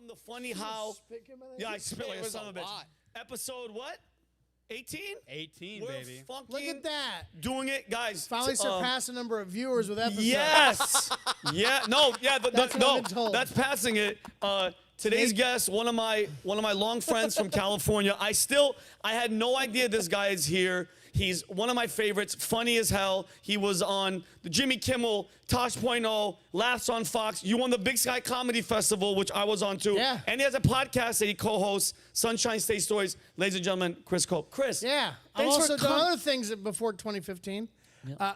from the funny how. Yeah, I spit like a son of a bitch. Episode what? 18? 18, We're baby. fucking Look at that. doing it, guys. Finally surpassed the number of viewers with episodes. Yes. Yeah. No. Yeah. That's what I've been told. That's passing it. Today's guest, one of my long friends from California. I had no idea this guy is here. He's one of my favorites, funny as hell. He was on the Jimmy Kimmel, Tosh.0, Laughs on Fox. You won the Big Sky Comedy Festival, which I was on too. Yeah. And he has a podcast that he co-hosts, Sunshine State Stories. Ladies and gentlemen, Chris Cope. Chris. Yeah. I've thanks also for done other things before 2015. Yeah. I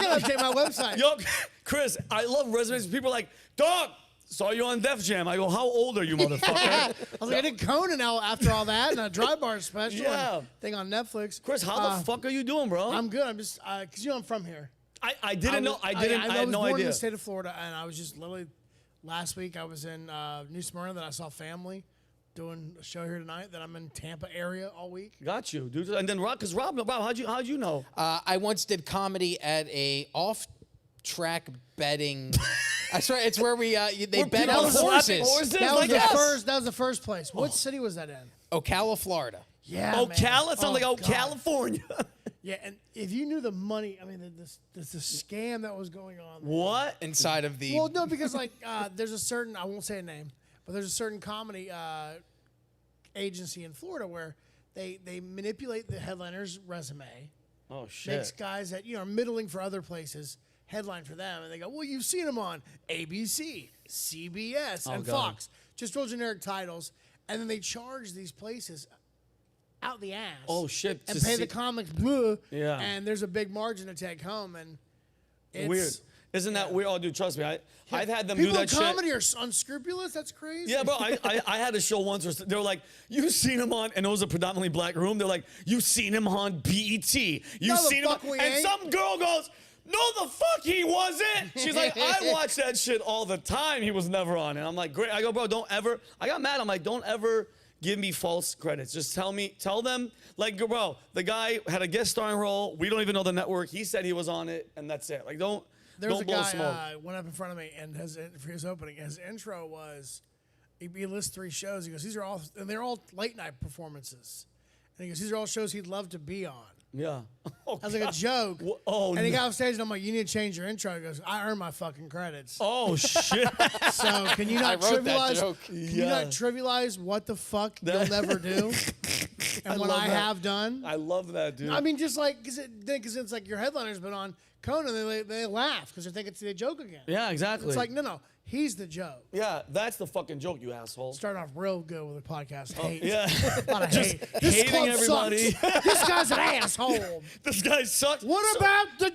gotta update my website. Yo, Chris, I love resumes. People are like, dog, saw you on Def Jam. I go, how old are you, motherfucker? I was like, I did Conan after all that, and a Dry Bar special and thing on Netflix. Chris, how the fuck are you doing, bro? I'm good. I'm just, because I'm from here. I didn't know. I had no born idea. in the state of Florida, and I was just literally, last week I was in New Smyrna, then I saw family doing a show here tonight, then I'm in Tampa area all week. Got you, dude. And then Rob, because Rob, how'd you know? I once did comedy at a off-track betting. I swear, it's where they bet on horses. That was the first place. What city was that in? Ocala, Florida. Yeah, Ocala? It sounds like God. California. Yeah, and if you knew the money, I mean, the scam that was going on there. What? Inside of the... Well, no, because like there's a certain, I won't say a name, but there's a certain comedy agency in Florida where they manipulate the headliner's resume. Oh, shit. Makes guys that, are middling for other places headline for them, and they go, well, you've seen them on ABC, CBS, and Fox. Just real generic titles, and then they charge these places out the ass. Oh, shit. And pay the comics blue. Yeah. And there's a big margin to take home, and it's weird. Isn't that weird? Oh, dude, trust me. I've had them do people that in comedy shit. are unscrupulous. That's crazy. Yeah, bro. I had a show once where they were like, "You've seen him on," and it was a predominantly black room. They're like, "You've seen him on BET. You've seen him," and some girl goes, "No, the fuck he wasn't." She's like, "I watch that shit all the time. He was never on." And I'm like, "Great." I go, "Bro, don't ever." I got mad. I'm like, "Don't ever give me false credits. Just tell them, like, bro, the guy had a guest starring role. We don't even know the network. He said he was on it, and that's it. Like, don't blow smoke." Went up in front of me, and for his opening, his intro was, he lists 3 shows. He goes, they're all late night performances. And he goes, these are all shows he'd love to be on. Yeah. Oh, I was like, a joke. Oh, and he got off stage, and I'm like, you need to change your intro. He goes, I earn my fucking credits. Oh, shit. So can you not trivialize? Can you not trivialize what the fuck you'll never do? And what I have done. I love that, dude. I mean, just like, because it's like your headliner's been on Conan, they laugh because they think it's the joke again. Yeah, exactly. It's like, no, he's the joke. Yeah, that's the fucking joke, you asshole. Starting off real good with the podcast. Hate. Yeah. A lot of hate. This hating club everybody. Sucks. This guy's an asshole. This guy sucks. What about the...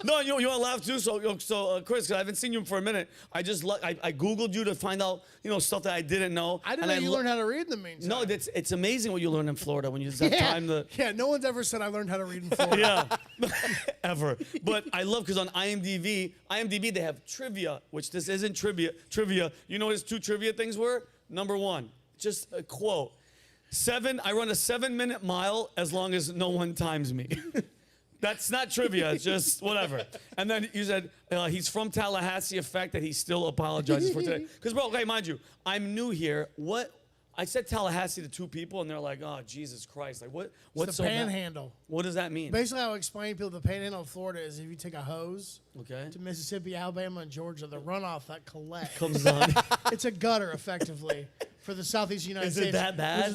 No, you want to laugh too? So Chris, I haven't seen you for a minute. I Googled you to find out, stuff that I didn't know. I didn't know you learned how to read in the meantime. No, it's amazing what you learn in Florida when you just have time to... Yeah, no one's ever said I learned how to read in Florida. Yeah, ever. But I love, because on IMDb, they have trivia, which this isn't trivia. You know what his 2 trivia things were? Number 1, just a quote. I run a 7-minute mile as long as no one times me. That's not trivia. It's just whatever. And then you said he's from Tallahassee. A fact that he still apologizes for today. Because, bro, okay, mind you, I'm new here. I said Tallahassee to 2 people, and they're like, "Oh, Jesus Christ! Like, what's the so panhandle? What does that mean?" Basically, how I explain to people the panhandle of Florida is if you take a hose to Mississippi, Alabama, and Georgia, the runoff that collects comes on. It's a gutter, effectively, for the southeast United States. Is it that bad?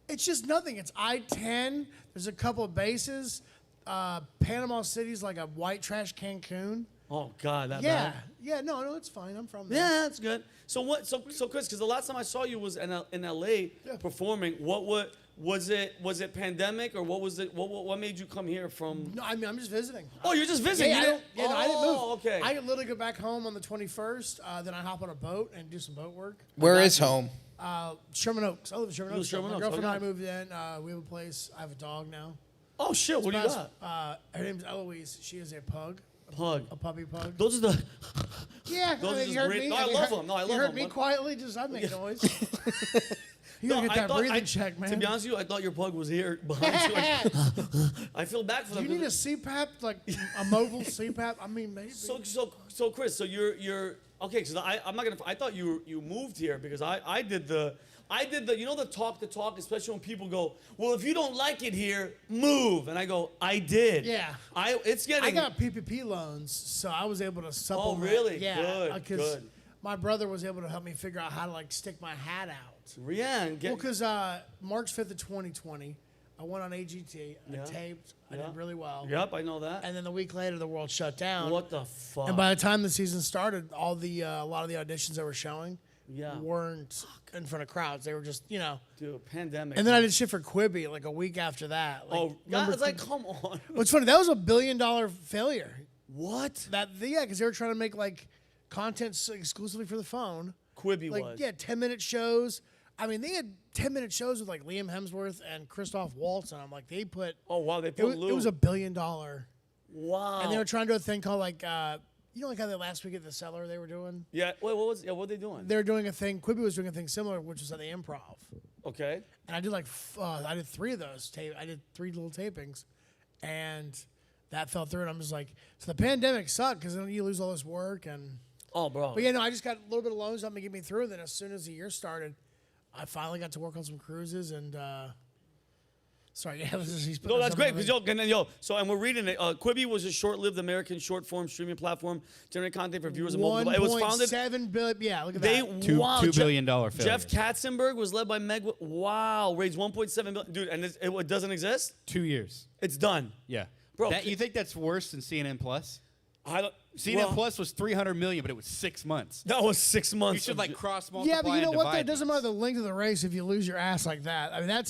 It's just nothing. It's I-10. There's a couple of bases. Panama City's like a white trash Cancun. Oh God, that bad? Yeah, no, it's fine. I'm from there. Yeah, that's good. So So Chris, because the last time I saw you was in LA performing. What was it? Was it pandemic, or what was it? What made you come here from? No, I mean, I'm just visiting. Oh, you're just visiting. I didn't move. Okay. I could literally go back home on the 21st. Then I hop on a boat and do some boat work. Where is home? Sherman Oaks. I live in Sherman Oaks. Sherman My Oaks. girlfriend and I moved in. We have a place. I have a dog now. Oh shit! What do you got? Her name's Eloise. She is a pug. A puppy pug. Those are the. Yeah, Those are you heard great. me. No, I love them. No, I love them. You heard me quietly. Just I make noise. You gotta get I that thought- breathing check, man. To be honest with you, I thought your plug was here behind you. Like, I feel bad for Do them. you need a CPAP, like a mobile CPAP? I mean, maybe. So Chris, so you're okay? Because I'm not gonna. I thought you moved here because I did the you know the talk, especially when people go, well, if you don't like it here, move. And I go, I did. Yeah. It's getting. I got PPP loans, so I was able to supplement. really? Yeah. Good. My brother was able to help me figure out how to like stick my hat out. Yeah. And Well, because March 5th of 2020, I went on AGT. Yeah. I taped. I Yeah. did really well. Yep, I know that. And then the week later, the world shut down. What the fuck? And by the time the season started, all the a lot of the auditions that were showing Yeah. weren't in front of crowds. They were just, Dude, pandemic. And then I did shit for Quibi like a week after that. Like, Oh, God, it's like, come on. what's funny? That was a $1 billion failure. What? Because they were trying to make like content exclusively for the phone. Quibi Like, was. yeah, 10-minute shows. I mean, they had 10-minute shows with like Liam Hemsworth and Christoph Waltz, and I'm like, they put. Oh wow, they It put was, Lou. it was $1 billion. Wow. And they were trying to do a thing called like, like how they last week at the Cellar they were doing. Yeah. Wait, what were they doing? They were doing a thing. Quibi was doing a thing similar, which was at the Improv. Okay. And I did I did 3 of those I did 3 little tapings, and that fell through. And I'm just like, so the pandemic sucked because then you lose all this work and. Oh, bro. But yeah, no, I just got a little bit of loans helped me get me through. And then as soon as the year started, I finally got to work on some cruises and. Sorry, yeah, he's putting No, that's great something because and we're reading it. Quibi was a short-lived American short-form streaming platform generating content for viewers of multiple. It was founded. 1.7 billion. Yeah, look at They that. wow, $2 billion failure. Jeff Katzenberg was led by Meg. Wow, raised 1.7 billion. Dude, and it doesn't exist. 2 years. It's done, Yeah. Bro, You think that's worse than CNN Plus? I don't. CNN well, Plus was 300 million, but it was 6 months. That was 6 months. You should of like ju- cross multiply. Yeah, but you know and what? divide That doesn't these. matter the length of the race if you lose your ass like that. I mean,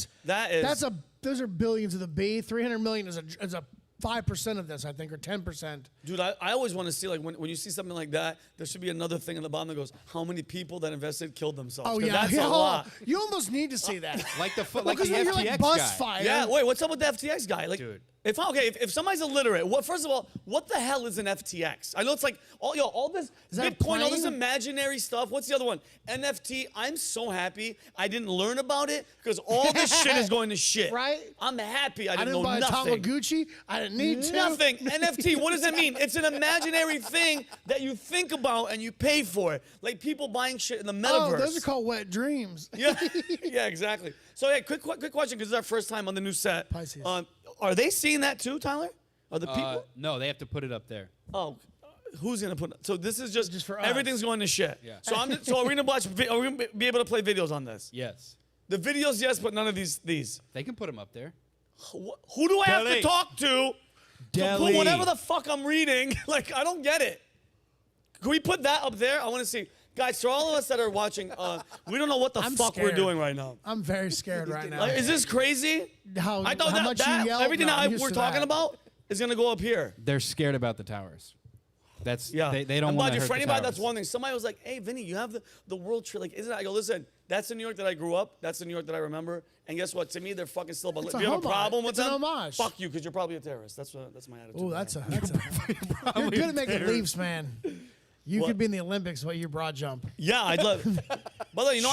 those are billions of the B. 300 million is a 5% of this, I think, or 10%. Dude, I always want to see, like, when you see something like that, there should be another thing in the bottom that goes, how many people that invested killed themselves? Oh 'Cause yeah, that's yeah. a lot. You almost need to see that. Like the Well, like the 'cause when you're FTX like bus guy. fire. Yeah, wait, what's up with the FTX guy? Like, Dude. If somebody's illiterate, first of all, what the hell is an FTX? I know it's like all this that a Bitcoin, all this plane? imaginary stuff. What's the other one? NFT. I'm so happy I didn't learn about it because all this shit is going to shit. Right? I'm happy I I didn't didn't know buy a nothing. Tamagotchi. I didn't need to. Nothing. NFT. What does that mean? It's an imaginary thing that you think about and you pay for it. Like people buying shit in the metaverse. Oh, those are called wet dreams. Yeah, yeah, exactly. So, hey, quick question, because it's our first time on the new set. Pisces. Are they seeing that too, Tyler? Are the people? No, they have to put it up there. Oh, who's gonna put? So this is just for us. everything's going to shit. Yeah. So are we gonna watch? Are we gonna be able to play videos on this? Yes. The videos, yes, but none of these. They can put them up there. Who do I have to Delete. talk to put whatever the fuck I'm reading? Like I don't get it. Can we put that up there? I want to see. Guys, for all of us that are watching, we don't know what the I'm fuck we're scared. doing right now. I'm very scared right now. Like, is this crazy? how I thought how much that you yelled? everything No, that I'm used we're to talking that. about is gonna go up here. They're scared about the towers. That's Yeah, They don't and want mind to you, hurt for the anybody, that's towers. one thing. Somebody was like, "Hey, Vinny, you have the world trip." Like, isn't it? I go, listen, that's the New York that I grew up. That's the New York that I remember. And guess what? To me, they're fucking still. But It's do a you have a homage. problem with It's an them? homage. Fuck you, because you're probably a terrorist. That's my attitude. Oh, that's a. You're good at making leaps, man. You What? could be in the Olympics with your broad jump. Yeah, I'd love. By the way,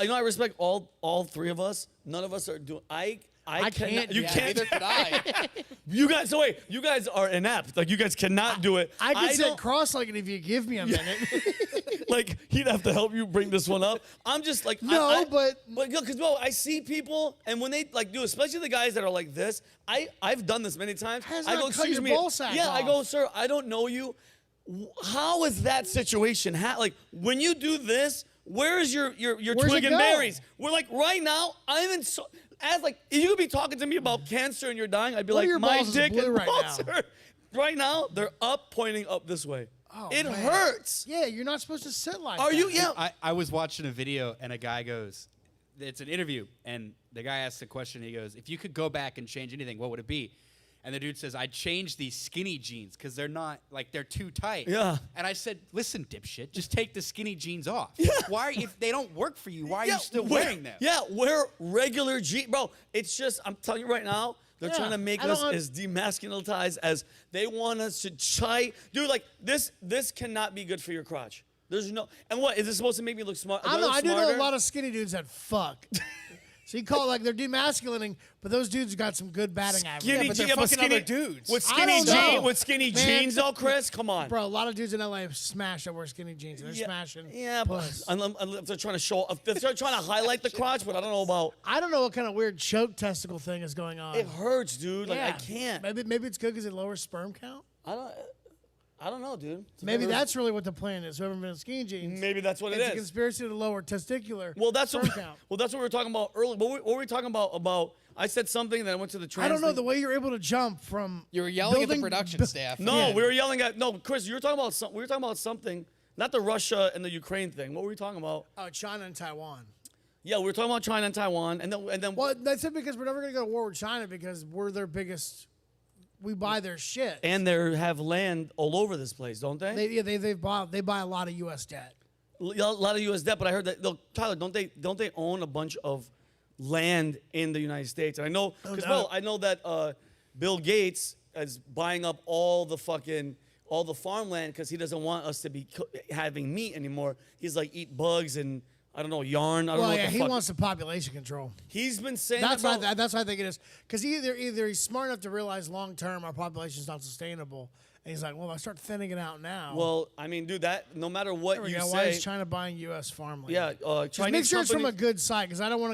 I respect all 3 of us. None of us are doing. I I cannot. can't You do that. can't. Neither could I. You guys. So wait, you guys are inept. Like you guys cannot do it. I could sit don't- cross-legged if you give me a minute. Like he'd have to help you bring this one up. I'm just like No, but- because I see people and when they like do, especially the guys that are like this. I've done this many times. Has I not go, cut excuse your me. ball sack Yeah, I off. go, sir. I don't know you. How is that situation? Like when you do this, where is your Where's twig it and go? berries? We're like right now. I'm in so. As like, if you could be talking to me about cancer and you're dying, I'd be One of like, your my balls is dick blue and right balls now. hurt. Right now, they're up, pointing up this way. Oh, it man. hurts. Yeah, you're not supposed to sit like Are that. you? Yeah. I was watching a video and a guy goes, it's an interview, and the guy asks a question. He goes, if you could go back and change anything, what would it be? And the dude says, I'd change these skinny jeans because they're not, like, they're too tight. Yeah. And I said, listen, dipshit, just take the skinny jeans off. Why, if they don't work for you, why are you still wearing them? Yeah, wear regular jeans. Bro, it's just, I'm telling you right now, they're Yeah, trying to make I us don't- as demasculinized as they want us to try. Dude, like, this cannot be good for your crotch. There's no. And what is this supposed to make me look smart? I don't know. I do know smarter? a lot of skinny dudes that fuck. So you call it like they're demasculinating, but those dudes got some good batting average. Skinny, but they're yeah, but fucking skinny other dudes. with I skinny don't know. jeans. With skinny Man. jeans, though, Chris. Come on, Bro, a lot of dudes in LA have smashed that wear skinny jeans. And they're smashing. Yeah, puss. but if they're trying to show, if they're trying to highlight the crotch, but I don't know about. I don't know what kind of weird choke testicle thing is going on. It hurts, dude. Like Yeah. I can't. Maybe it's good because it lowers sperm count. I don't know, dude. Maybe that's really what the plan is. Whoever invented skinny jeans. Maybe that's what it It's a is. conspiracy to lower testicular Well, that's sperm what. count. Well, that's what we were talking about earlier. What were we talking about? I said something, then I went to the trans. I don't know thing. the way you're able to jump from. You were yelling at the building- production staff. No, Yeah. we were yelling at. No, Chris, you were talking about something. We were talking about something. Not the Russia and the Ukraine thing. What were we talking about? Oh, China and Taiwan. Yeah, we were talking about China and Taiwan, and then. Well, that's it because we're never going to go to war with China because we're their biggest. We buy their shit. And they have land all over this place, don't they? They buy a lot of U.S. debt. A lot of U.S. debt, but I heard that Tyler, don't they own a bunch of land in the United States? And I know because doubt. I know that Bill Gates is buying up all the farmland because he doesn't want us to be having meat anymore. He's like eat bugs and I don't know yarn. I don't know what the he fuck. wants the population control. He's been saying That's about, why. That's why I think it is. Because either he's smart enough to realize long term our population is not sustainable, and he's like, well, if I start thinning it out now. Well, I mean, dude, that no matter what there we you go. say, Why is China buying U.S. farmland? yeah, Just Chinese make sure it's from a companies- good site, because I don't want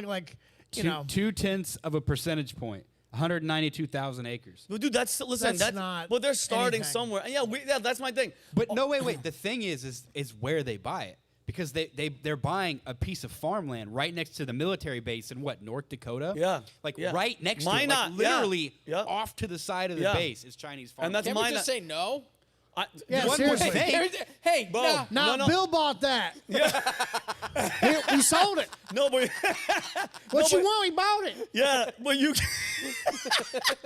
to Two-tenths of a percentage point. 192,000 acres. Well, dude, listen. That's not But they're starting anything. somewhere. Yeah, that's my thing. But no, wait. The thing is where they buy it. Because they're buying a piece of farmland right next to the military base in North Dakota? Yeah. Like Yeah. right next to it. Minot, Like literally yeah. off to the side of the Yeah. base is Chinese farmland. And that's Can't we mine. just say no? Yeah, One more seriously. thing. Hey, Bro. nah. No, Bill bought that. We sold it. No, but What you want? We bought it. yeah, but you.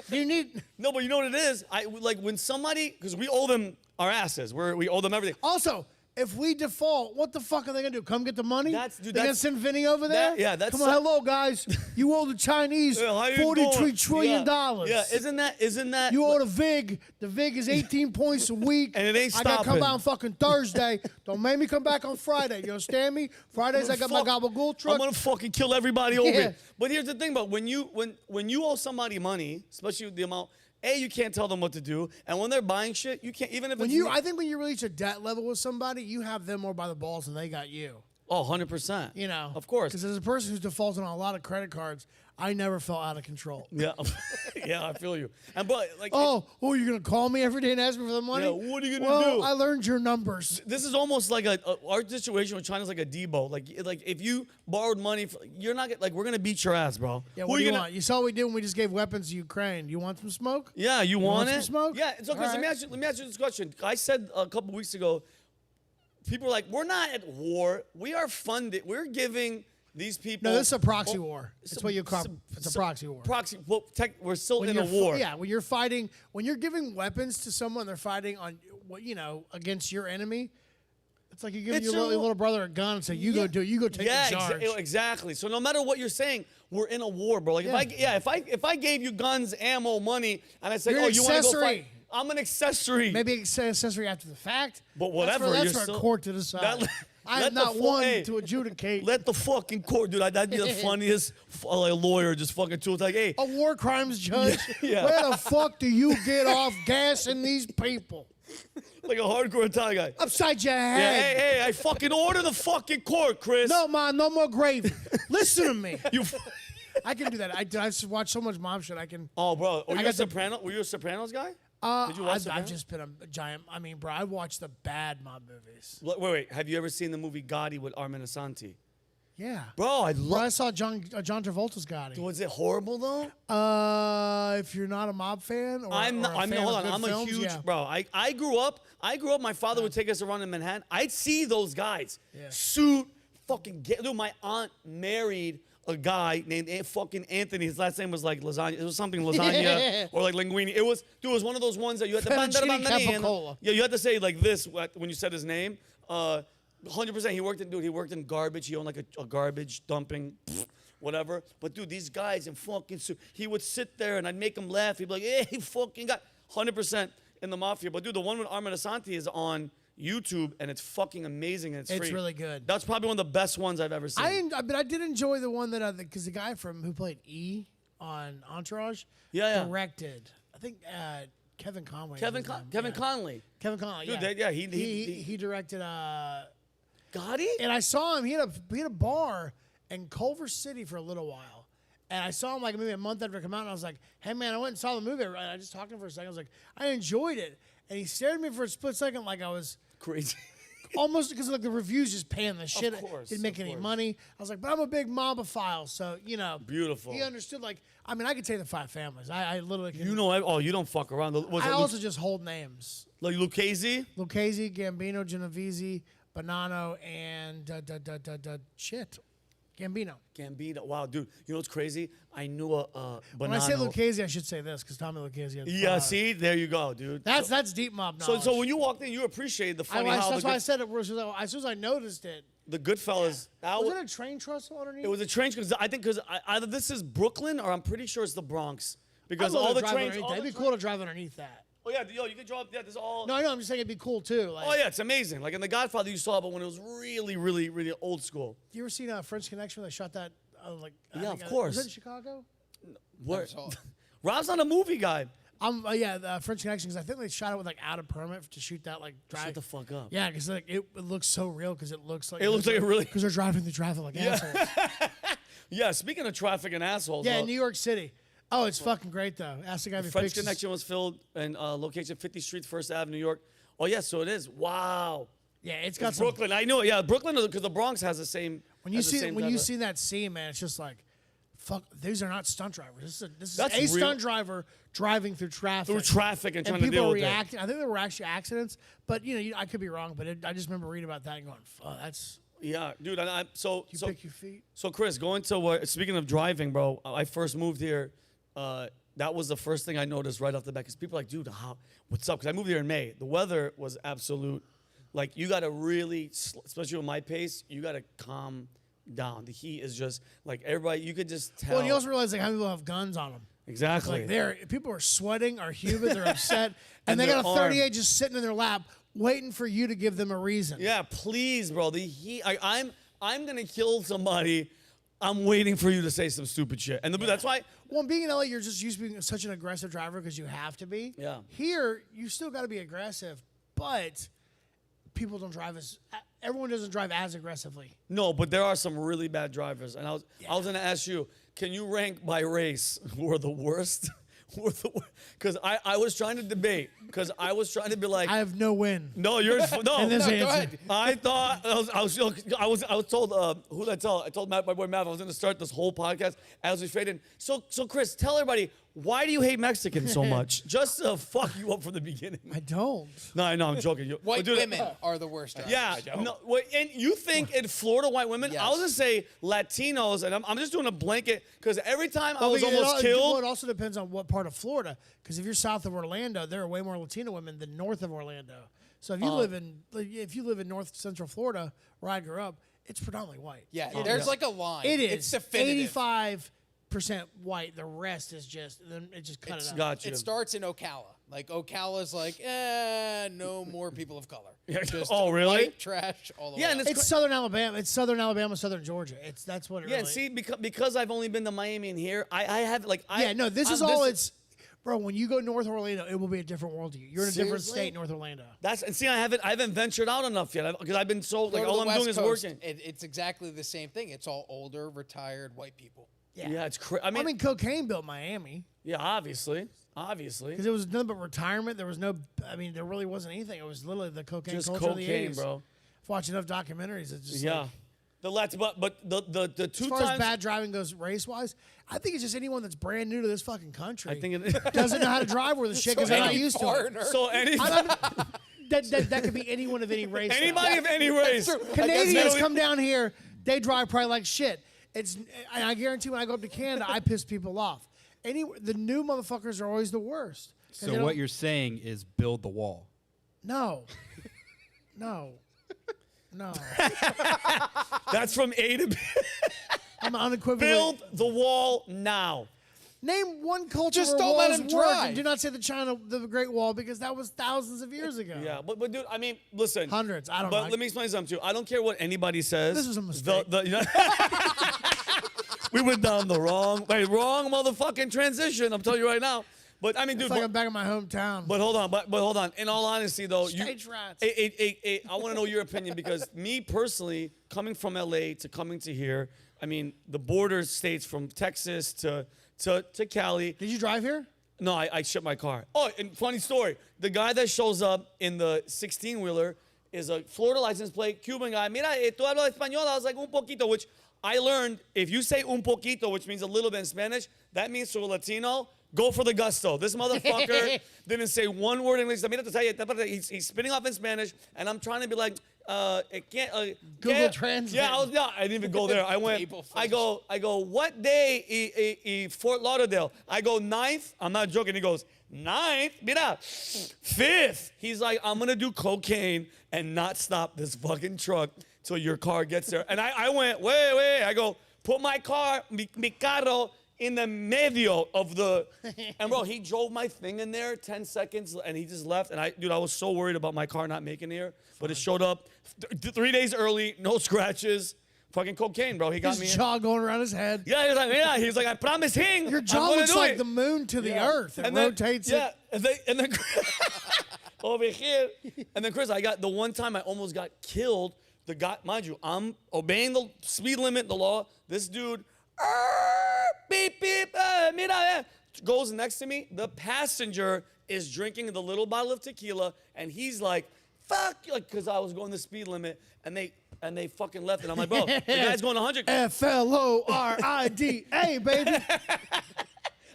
You need. No, but you know what it is? Like when somebody, because we owe them our asses. We owe them everything. Also, if we default, what the fuck are they gonna do? Come get the money? They're gonna that's- send Vinny over there? that's Come on, hello guys. You owe the Chinese Yeah, how you $43 doing? trillion. Yeah, isn't that? You owe the VIG. The VIG is 18 points a week. And it ain't I gotta come stopping. out on fucking Thursday. Don't make me come back on Friday. You understand me? Fridays I got my gabagool truck. I'm gonna fucking kill everybody over Yeah. it. But here's the thing, but when you owe somebody money, especially the amount, you can't tell them what to do, and when they're buying shit, you can't even if I think when you reach a debt level with somebody, you have them more by the balls than they got you. 100%. You know, of course. Because as a person who's defaulted on a lot of credit cards, I never felt out of control. Yeah, yeah, I feel you. And but like, Oh, you're gonna call me every day and ask me for the money? Yeah, what are you gonna well, do? I learned your numbers. this is almost like our situation with China's like a Debo. Like if you borrowed money, you're not like we're gonna beat your ass, bro. Yeah, Who what are do you gonna- want? You saw what we did when we just gave weapons to Ukraine. You want some smoke? Yeah, you want some it? smoke? Yeah, it's okay. All So right. let me ask you this question. I said a couple weeks ago, people are like, we're not at war. We are funded. We're giving these people. No, this is a proxy Oh, war. It's what you call. It's a proxy war. Proxy. Well, we're still When in a you're war. Yeah, when you're fighting, when you're giving weapons to someone, they're fighting on, against your enemy. It's like you give It's your a- little brother a gun and say, "You go do it. You go take Yeah, the charge." exactly. So no matter what you're saying, we're in a war, bro. Like Yeah. if I gave you guns, ammo, money, and I said, You're oh, an you want to go accessory. fight? I'm an accessory. Maybe it's accessory after the fact. But whatever, That's you're for still- a court to decide. I let am the not fu- one hey, to adjudicate. Let the fucking court, dude. That'd be the funniest lawyer just fucking too. It's like, hey, a war crimes judge. Yeah. Where the fuck do you get off gassing these people? like a hardcore Italian guy. Upside your Yeah, head. hey, I fucking order the fucking court, Chris. No, man, no more gravy. Listen to me. You. I can do that. I've watched so much mom shit. I can. Oh, bro. Were you a got the- Soprano? Were you a Sopranos guy? Did you watch I've Sopranos? just been a giant. I mean, bro, I watched the bad mob movies. Wait. Have you ever seen the movie Gotti with Armin Asante? Yeah. Bro, I Bro, love. I saw John Travolta's Gotti. Was it horrible though? If you're not a mob fan, or I'm not. or a fan Hold of on. good I'm films, a huge yeah. bro. I grew up. My father would take us around in Manhattan. I'd see those guys, Yeah. suit, fucking get. Dude, my aunt married a guy named fucking Anthony. His last name was like lasagna. It was something lasagna or like linguine. It was one of those ones that you had to Fettuccine capicola. Yeah, you had to say like this when you said his name. 100%. He worked in garbage. He owned like a garbage dumping, whatever. But dude, these guys in fucking suit. He would sit there and I'd make him laugh. He'd be like, "Hey, fucking guy." 100% in the mafia. But dude, the one with Armin Asante is on YouTube, and it's fucking amazing. And it's free. really good. That's probably one of the best ones I've ever seen. But I did enjoy the one that because the guy who played E on Entourage directed. I think Kevin Conway. Kevin Conley. Kevin Conley. Dude, Yeah, he directed. Gotti? And I saw him. He had a bar in Culver City for a little while. And I saw him like maybe a month after it came out, and I was like, "Hey man, I went and saw the movie." And I just talked to him for a second. I was like, "I enjoyed it," and he stared at me for a split second, like I was crazy. almost because like the reviews just paying the shit. Of course, didn't make any money. I was like, "But I'm a big mobophile, so you know." Beautiful. He understood. Like, I mean, I could take the 5 families. I literally. Can, You know, you don't fuck around. I also just hold names. Like Lucchese? Lucchese, Gambino, Genovese, Bonanno, and shit. Gambino. Wow, dude. You know what's crazy? I knew a Bonanno. When I say Lucchese, I should say this because Tommy Lucchese. Yeah, see? There you go, dude. That's deep mob knowledge. So when you walked in, you appreciated the funny how that's why I said it. As soon as I noticed it. the Goodfellas. Yeah. Was it a train trestle underneath? It was a train because either this is Brooklyn or I'm pretty sure it's the Bronx because I'd love all to the drive trains. underneath all that. the It'd be train- cool to drive underneath that. Oh yeah, yo, you can drive. Yeah, this is all. No, I know. I'm just saying it'd be cool too. Like, Oh yeah, it's amazing. Like in The Godfather, you saw it, but when it was really, really, really old school. You ever seen French Connection? Where they shot that. Yeah, of course. Was it in Chicago? What? Rob's not a movie guy. The French Connection because I think they shot it with like out of permit to shoot that like drive. Shut the fuck up. Yeah, because like it looks so real because it looks like It looks like it really- because they're driving through traffic like assholes. Yeah, speaking of traffic and assholes. Yeah, though, in New York City. Oh, it's fucking great though. Ask the guy if he French fixes- Connection was filmed in location 50th Street, 1st Ave, New York. Oh yeah, so it is. Wow. Yeah, it's got It's some. Brooklyn. I know it. Yeah, Brooklyn because the Bronx has the same. When you has the see same when type you of- see that scene, man, it's just like, fuck. These are not stunt drivers. This is That's a real- stunt driver driving through traffic. through traffic and trying to people deal are with reacting. I think there were actually accidents, but I could be wrong. But I just remember reading about that and going, "Fuck, that's it. Yeah, dude. So pick your feet." So Chris, going to what? Speaking of driving, bro, I first moved here. That was the first thing I noticed right off the bat because people are like, dude, what's up? Because I moved here in May. The weather was absolute. Like you got to really, especially with my pace, you got to calm down. The heat is just like everybody. You could just tell. Well, you also realize like how many people have guns on them. Exactly. Like people are sweating, are humid, they're upset, and And they their got a arm. 38 just sitting in their lap, waiting for you to give them a reason. Yeah, please, bro. The heat. I'm gonna kill somebody. I'm waiting for you to say some stupid shit, and that's why. Well, being in LA, you're just used to being such an aggressive driver because you have to be. Yeah. Here, you still got to be aggressive, but people don't drive everyone doesn't drive as aggressively. No, but there are some really bad drivers, and I was gonna ask you, can you rank by race who are the worst? Because I was trying to debate, because I was trying to be like, I have no win. no, you're no. In this no, answer. go ahead. I thought I was told who did I tell? I told Matt, my boy Matt, I was gonna start this whole podcast as we fade in. So Chris, tell everybody, why do you hate Mexicans so much? Just to fuck you up from the beginning. I don't. No, I know, I'm joking. White Dude, women are the worst drivers. Yeah, no, and you think in Florida white women? Yes. I was gonna say Latinos, and I'm just doing a blanket because every time I was Well, almost Well, killed. it also depends on what part of Florida. Because if you're south of Orlando, there are way more Latino women than north of Orlando. So if you live in North Central Florida, where I grew up, it's predominantly white. Yeah, there's like a line. It is. It's definitive. 85% white. The rest is just then it just cut it out. Gotcha. It starts in Ocala. Like Ocala's like, no more people of color. Yeah. Just Oh, really? White trash all the Yeah, way. and up. It's Southern Alabama. It's Southern Alabama, Southern Georgia. That's what it Yeah, really. see, because I've only been to Miami and here, I have like This is all. It's bro. When you go north Orlando, it will be a different world to you. You're in a different Seriously? state, North Orlando. I haven't ventured out enough yet because I've been so Go like to all the I'm West doing is Coast, working. It's exactly the same thing. It's all older, retired white people. Yeah, it's crazy. I mean, cocaine built Miami yeah, obviously. because it was nothing but retirement. There was no. I mean, there really wasn't anything. It was literally the cocaine Just culture of the cocaine, 80s. bro. I've watched enough documentaries. It's just Yeah. like, But the two as far times as bad driving goes, race wise, I think it's just anyone that's brand new to this fucking country. I think it, doesn't know how to drive worth a shit because they're not any used to it. foreigner- so any That could be anyone of any race. though. anybody of any race. Canadians Like, come down here, they drive probably like shit. And I guarantee when I go up to Canada, I piss people off. The new motherfuckers are always the worst. 'Cause they So don't- what you're saying is build the wall. No. No. No. That's from A to B. I'm unequivocally. Build the wall now. Name one culture Just where don't let walls him work, drive. and do not say the Great Wall, because that was thousands of years ago. Yeah, but dude, I mean, listen. Hundreds. I don't know. But let me explain something too. I don't care what anybody says. This was a mistake. You know, we went down the wrong motherfucking transition. I'm telling you right now. But I mean, dude. It's like I'm back in my hometown. But hold on. But hold on. In all honesty, though, Stage rats. I want to know your opinion, because me personally, coming from LA to coming to here, I mean, the border states from Texas to Cali. Did you drive here? No, I shipped my car. Oh, and funny story. The guy that shows up in the 16-wheeler is a Florida license plate, Cuban guy. Mira, tú hablas español? I was like, un poquito, which I learned, if you say un poquito, which means a little bit in Spanish, that means to a Latino, go for the gusto. This motherfucker didn't say one word in English. He's spitting off in Spanish, and I'm trying to be like, Google Translate. Yeah, I didn't even go there. I went, I go, what day Fort Lauderdale? I go 9th. I'm not joking. He goes, 9th? Mira, 5th. He's like, I'm going to do cocaine and not stop this fucking truck till your car gets there. And I went, wait. I go, put my car, mi carro, in the medio of the, and bro, he drove my thing in there 10 seconds and he just left. And I was so worried about my car not making it here, but it showed up 3 days early, no scratches, fucking cocaine, bro. He got His me. jaw going around his head. Yeah, he's like, I promise him. Your jaw looks like the moon to the earth. It rotates yeah, it. and then over here, and then Chris, I got the one time I almost got killed. The guy, mind you, I'm obeying the speed limit, the law. This dude, beep beep, mira, goes next to me. The passenger is drinking the little bottle of tequila, and he's like, "Fuck," like, because I was going the speed limit, and they fucking left, and I'm like, bro, the guy's going 100. FLORIDA, baby.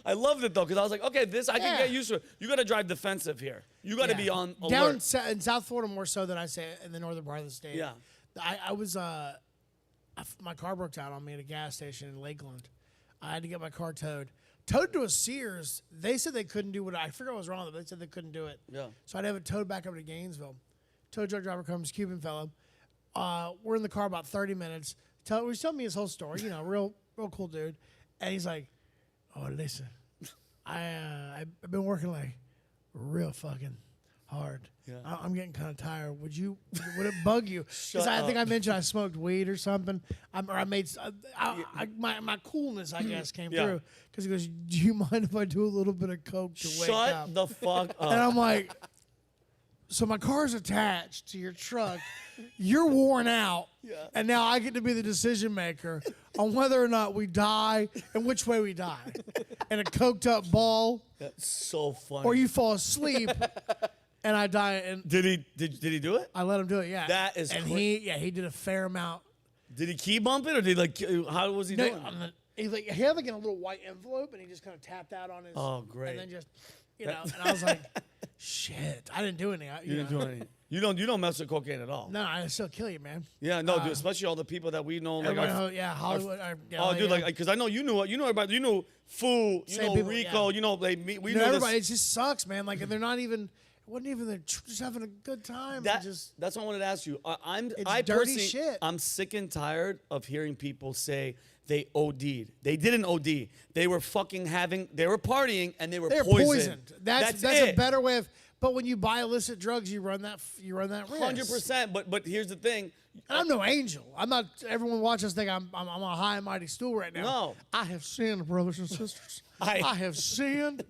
I loved it though, because I was like, okay, this I can get used to it. You got to drive defensive here. You got to be on alert. Down in South Florida more so than I say in the northern part of the state. Yeah. I was my car broke down on me at a gas station in Lakeland. I had to get my car towed. Towed to a Sears. They said they couldn't do what I figured I was wrong, but they said they couldn't do it. Yeah. So I'd have it towed back up to Gainesville. Tow truck driver comes, Cuban fellow. We're in the car about 30 minutes. He's telling me his whole story. You know, real cool dude. And he's like, "Oh, listen, I've been working like real fucking hard. Yeah. I'm getting kind of tired. Would it bug you? Because I think I mentioned I smoked weed or something. My coolness, I guess, came through. Because he goes, do you mind if I do a little bit of coke to wake up? Shut the fuck up. And I'm like, so my car's attached to your truck. You're worn out. Yeah. And now I get to be the decision maker on whether or not we die and which way we die. In a coked up ball. That's so funny. Or you fall asleep. And I die. And Did he do it? I let him do it. Yeah. That is and crazy. he did a fair amount. Did he key bump it, or did he like? How was he doing? He had like in a little white envelope, and he just kind of tapped out on his. Oh, great. And then just, and I was like, shit, I didn't do anything. You didn't do anything. You don't mess with cocaine at all. No, I still kill you, man. Yeah, no, dude. Especially all the people that we know, like Hollywood. dude, like, because I know you knew everybody. You knew Fu, you know people, Rico, yeah. you know we know everybody. this. It just sucks, man. Like, and they're not even. It wasn't even they're just having a good time. That's what I wanted to ask you. It's dirty shit. I'm sick and tired of hearing people say they OD'd. They didn't OD. They were they were partying and they were poisoned. That's a better way of. But when you buy illicit drugs, you run that risk. 100%. But here's the thing. And I'm no angel. I'm not. Everyone watching us think I'm on a high and mighty stool right now. No. I have sinned, brothers and sisters. I have sinned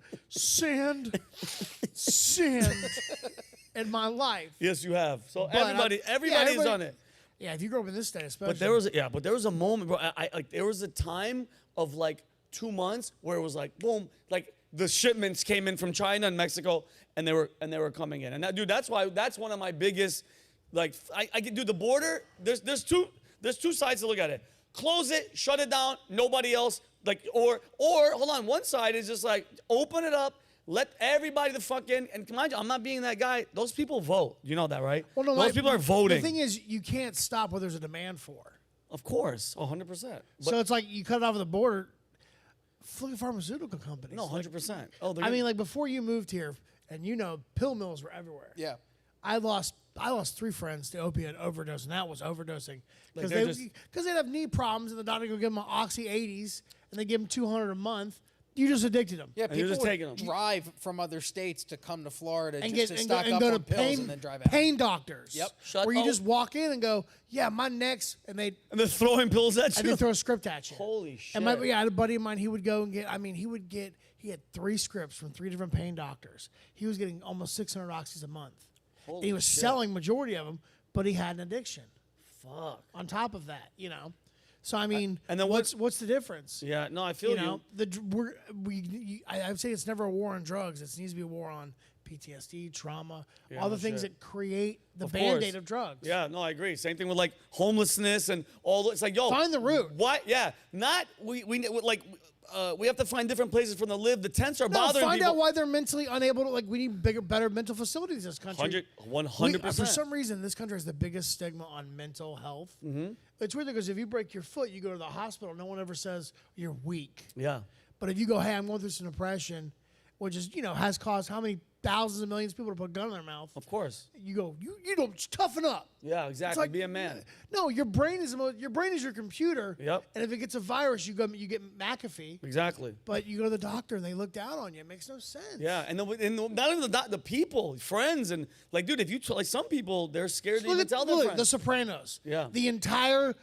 in my life. Yes, you have. So But everybody's on it. Yeah, if you grew up in this state, especially. But there was a moment, bro. There was a time of like 2 months where it was like boom, like the shipments came in from China and Mexico, and they were coming in. And dude, that's one of my biggest. Like I can do the border. There's two sides to look at it. Close it, shut it down. Nobody else or hold on. One side is just like open it up, let everybody the fuck in. And mind you, I'm not being that guy. Those people vote. You know that, right? Well, no, those people are voting. The thing is, you can't stop what there's a demand for. Of course, 100%. So it's like you cut it off at the border. Look at pharmaceutical companies. No, 100%. I mean, like before you moved here, and pill mills were everywhere. Yeah. I lost 3 friends to opiate overdose, and that was overdosing because Like they'd have knee problems, and the doctor would give them an Oxy 80s, and they give them $200 a month. You just addicted them. Yeah, And you're people just would taking 'em. drive from other states to come to Florida And just get to and go, stock and up go on to pills and then drive out. pain doctors. Yep. Shut where you up. just walk in and go, yeah, my neck's, and they they're throwing pills at and you. they throw a script at you. Holy shit. And I had a buddy of mine. He would go and get. I mean, he had 3 scripts from 3 different pain doctors. He was getting almost 600 oxys a month. And he was shit. selling majority of them, but he had an addiction. Fuck. On top of that, you know. So I mean, and then what's the difference? Yeah, no, I feel You know, I would say it's never a war on drugs. It needs to be a war on PTSD, trauma, all the no things shit. that create the Of band-aid course. of drugs. Yeah, no, I agree. Same thing with like homelessness and all. It's like, yo, Find the root. What? Yeah, not we like we have to find different places for them to live. The tents are No, bothering find people. out why they're mentally unable to. Like, we need bigger, better mental facilities in this country. 100%. For some reason, this country has the biggest stigma on mental health. Mm-hmm. It's weird because if you break your foot, you go to the hospital. No one ever says you're weak. Yeah. But if you go, hey, I'm going through some depression, which is, has caused how many thousands of millions of people to put a gun in their mouth, Of course. you go, you don't toughen up. Yeah, It's exactly. Be a man. No, your brain is your computer. Yep. And if it gets a virus, you get McAfee. Exactly. But you go to the doctor and they look down on you. It makes no sense. Yeah, and not even the people, friends, and like, dude, if you like some people, they're scared to even tell their Look, friends. The Sopranos. Yeah. The entire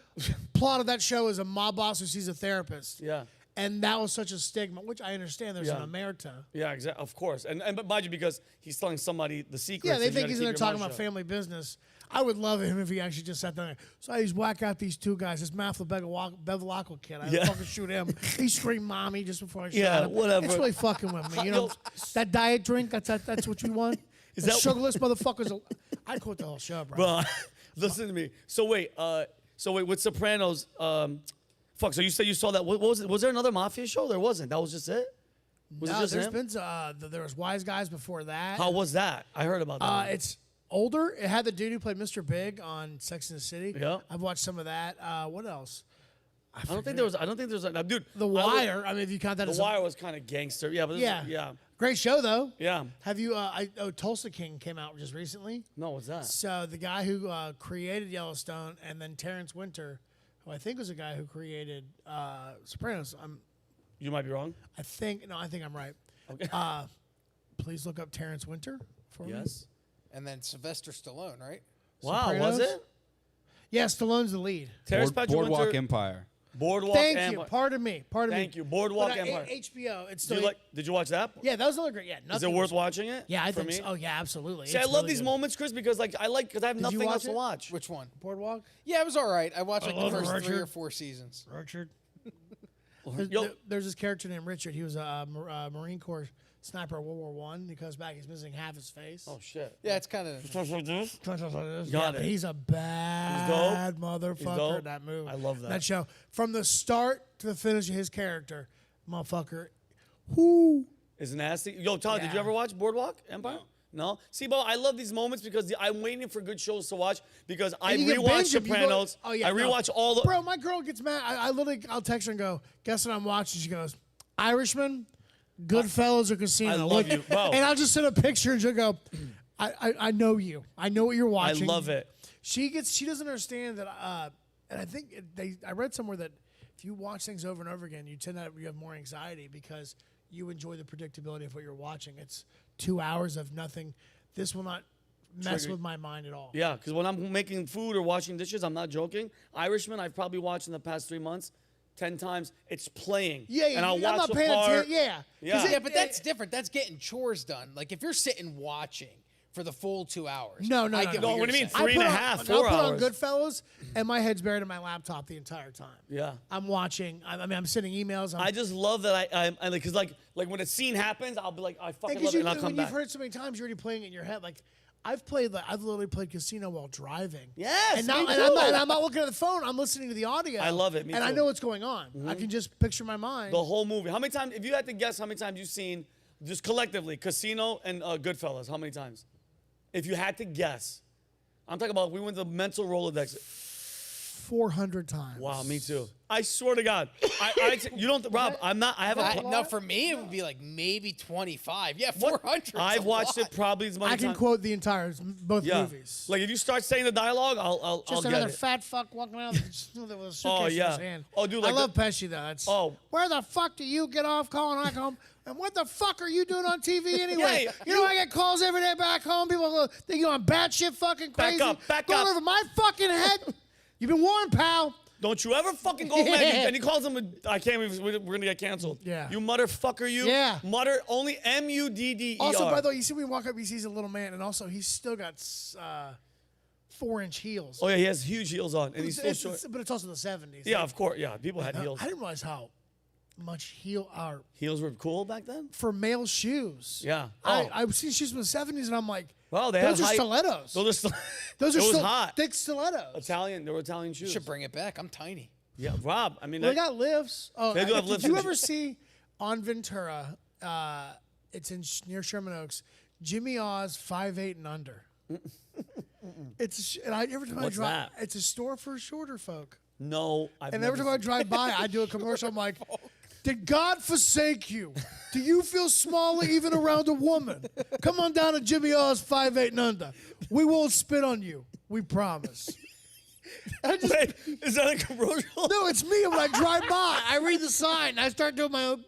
plot of that show is a mob boss who sees a therapist. Yeah. And that was such a stigma, which I understand. There's Yeah. an omerta. Yeah, exactly. Of course, and but mind you, because he's telling somebody the secrets. Yeah, they and you think gotta he's keep in there your talking mouth about shut. family business. I would love him if he actually just sat there. So I just whack out these 2 guys. This Matthew Bevilacqua kid. I Yeah. fucking shoot him. He screamed "mommy" just before I shot Yeah, him. whatever. It's really fucking with me. You know, that diet drink. That's what you want. Is The that- sugarless motherfuckers? I'd quit the whole show, bro. Bro, listen to me. So wait, with Sopranos, fuck. So you said you saw that? What was it? Was there another mafia show? There wasn't. That was just it. Was it No, just there's him? been there was Wise Guys before that. How was that? I heard about that. It's older. It had the dude who played Mr. Big on Sex and the City. Yeah. I've watched some of that. What else? I don't think there was. Dude. The Wire. I mean, if you count that The as Wire was kind of gangster. Yeah, but yeah. Great show though. Yeah. Have you? Tulsa King came out just recently. No, what's that? So the guy who created Yellowstone, and then Terrence Winter, who I think was the guy who created Sopranos. You might be wrong. I think I'm right. Okay. Please look up Terrence Winter for me. Yes. And then Sylvester Stallone, right? Wow, was Sopranos? it? Yeah, Stallone's the lead. Terrence Patrick Boardwalk Winter, Empire. Boardwalk Thank Empire. you. Pardon me. Thank you. Boardwalk But, Empire. HBO. It's Did still. did you watch that? Yeah, that was another great. Yeah, Is nothing it worth was- watching it? Yeah, I for think me? so. Oh yeah, absolutely. See, I It's love really these good. moments, Chris, because I have you nothing watch else to it? watch. Which one? Boardwalk. Yeah, it was all right. I watched like the love it, first 3 Richard. or 4 seasons. Richard. Yo, There's this character named Richard. He was a Marine Corps sniper in World War One. He comes back. He's missing half his face. oh shit. Yeah, it's kind of. Yeah, it. but he's a bad dope. motherfucker in that movie. I love that. That show. From the start to the finish of his character, motherfucker. Whoo. It's nasty. Yo, Tyler, did you Yeah. ever watch Boardwalk Empire? No. See, bro, I love these moments because I'm waiting for good shows to watch because I And you can rewatch binge 'em. You go- Sopranos. Oh, yeah, I no. rewatch all the. Bro, my girl gets mad. I'll text her and go, guess what I'm watching? She goes, Irishman, Goodfellas, or Casino. I love you, bro. And I'll just send a picture and she'll go, I know you. I know what you're I watching. love it. She doesn't understand that. And I think I read somewhere that if you watch things over and over again, you have more anxiety because you enjoy the predictability of what you're watching. It's 2 hours of nothing. This will not mess Trigger- with my mind at all. Yeah, because when I'm making food or washing dishes, I'm not joking. Irishman, I've probably watched in the past 3 months 10 times. It's playing. Yeah, and I'll I'm watch not the paying part. attention. Yeah. 'Cause Yeah. Yeah, but that's different. That's getting chores done. Like if you're sitting watching for the full 2 hours. No, no, I no, get no. What do you you're mean? saying. Three and a half, 4 I'll hours. put on Goodfellas, and my head's buried in my laptop the entire time. Yeah. I'm watching. I'm sending emails. I just love that I because like when a scene happens, I'll be like, I fucking because love it, and I'll come when back. you've heard it so many times, you're already playing it in your head. Like I've literally played Casino while driving. Yes, and me now too. I'm not looking at the phone. I'm listening to the audio. I love it, me and I too. know what's going on. I can just picture my mind. The whole movie. How many times? If you had to guess, how many times you've seen just collectively Casino and Goodfellas? How many times? If you had to guess, I'm talking about we went to the mental Rolodex. 400 times. Wow, me too. I swear to God. You don't, Rob, I'm not, I have a, No, for me, it would be like maybe 25. Yeah, 400. I've watched it probably as many I can times. quote the entire, both movies. Like, if you start saying the dialogue, I'll Just get another it. fat fuck walking around with a suitcase Oh, in yeah. his hand. Oh, dude, like I love Pesci, though. That's, where the fuck do you get off calling I come? And what the fuck are you doing on TV anyway? Yeah, you know, I get calls every day back home. People go, think you're on batshit fucking crazy. Back Going up. over my fucking head. You've been warned, pal. Don't you ever fucking go mad. And he calls him, I can't even, we're going to get canceled. Yeah. You motherfucker, you. Yeah. Mutter, only M-U-D-D-E-R. Also, by the way, you see when we walk up, he sees a little man, and also he's still got 4-inch heels. Oh, yeah, he has huge heels on, and he's still It's- short. but it's also the 70s. Yeah, of course. Yeah, people had I heels. didn't realize how much heel are Heels were cool back then? for male shoes. Yeah. I've seen shoes from the 70s, and I'm like, Well, they those had are high- stilettos. Those are still. Those are it was still hot. thick stilettos. Italian. They were Italian shoes. Should bring it back. I'm tiny. Yeah, Rob. I mean, Well, they got lifts. Oh, They do have did lifts you in ever the- see on Ventura? It's in near Sherman Oaks. Jimmy Oz 5'8" and under. It's and every time I What's drive, that? it's a store for shorter folk. no. I've And never every time I drive by, I do a commercial. I'm like, did God forsake you? Do you feel smaller even around a woman? Come on down to Jimmy Oz 5'8" and under. We won't spit on you. We promise. I just, Wait, is that a commercial? no, it's me when I drive by. I read the sign. I start doing my own,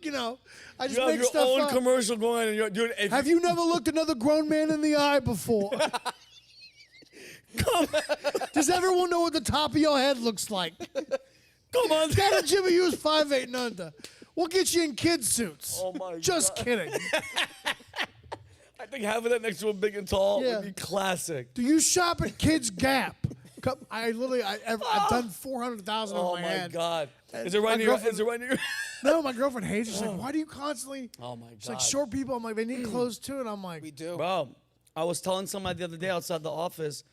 I just You have make your stuff own up. commercial going, and you're doing. Have you never looked another grown man in the eye before? Does everyone know what the top of your head looks like? Come on, Down to Jimmy Hughes 5'8" and under. We'll get you in kid suits. Oh my Just God. kidding. I think having that next to a big and tall Yeah. would be classic. Do you shop at Kids Gap? I've done 400,000 Oh on my my head. God! Is it right my near? girlfriend- Is it right near? No, my girlfriend hates it. She's like, why do you constantly? Oh my God! It's like short people. I'm like, they need clothes too, and I'm like, We do. Bro, I was telling somebody the other day outside the office,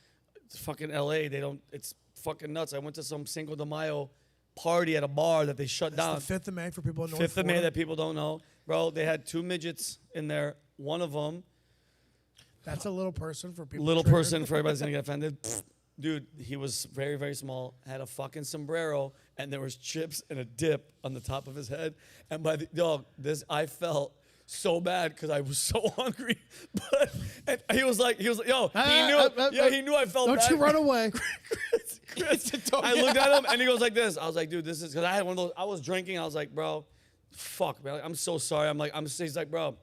it's fucking LA. It's fucking nuts. I went to some Cinco de Mayo party at a bar that they shut down. the 5th of May for people in North 5th of May Florida. that people don't know. Bro, they had 2 midgets in there. One of them, That's a little person for people. little triggered. person, for everybody's gonna get offended. Pfft. Dude, he was very, very small, had a fucking sombrero, and there was chips and a dip on the top of his head. And by the dog, I felt so bad because I was so hungry. But and he was like, yo, he knew I felt Don't bad. you run away. Chris, I looked at him and he goes like this. I was like, dude, this is because I had one of those. I was drinking. I was like, bro, fuck, man. I'm so sorry. He's like, bro.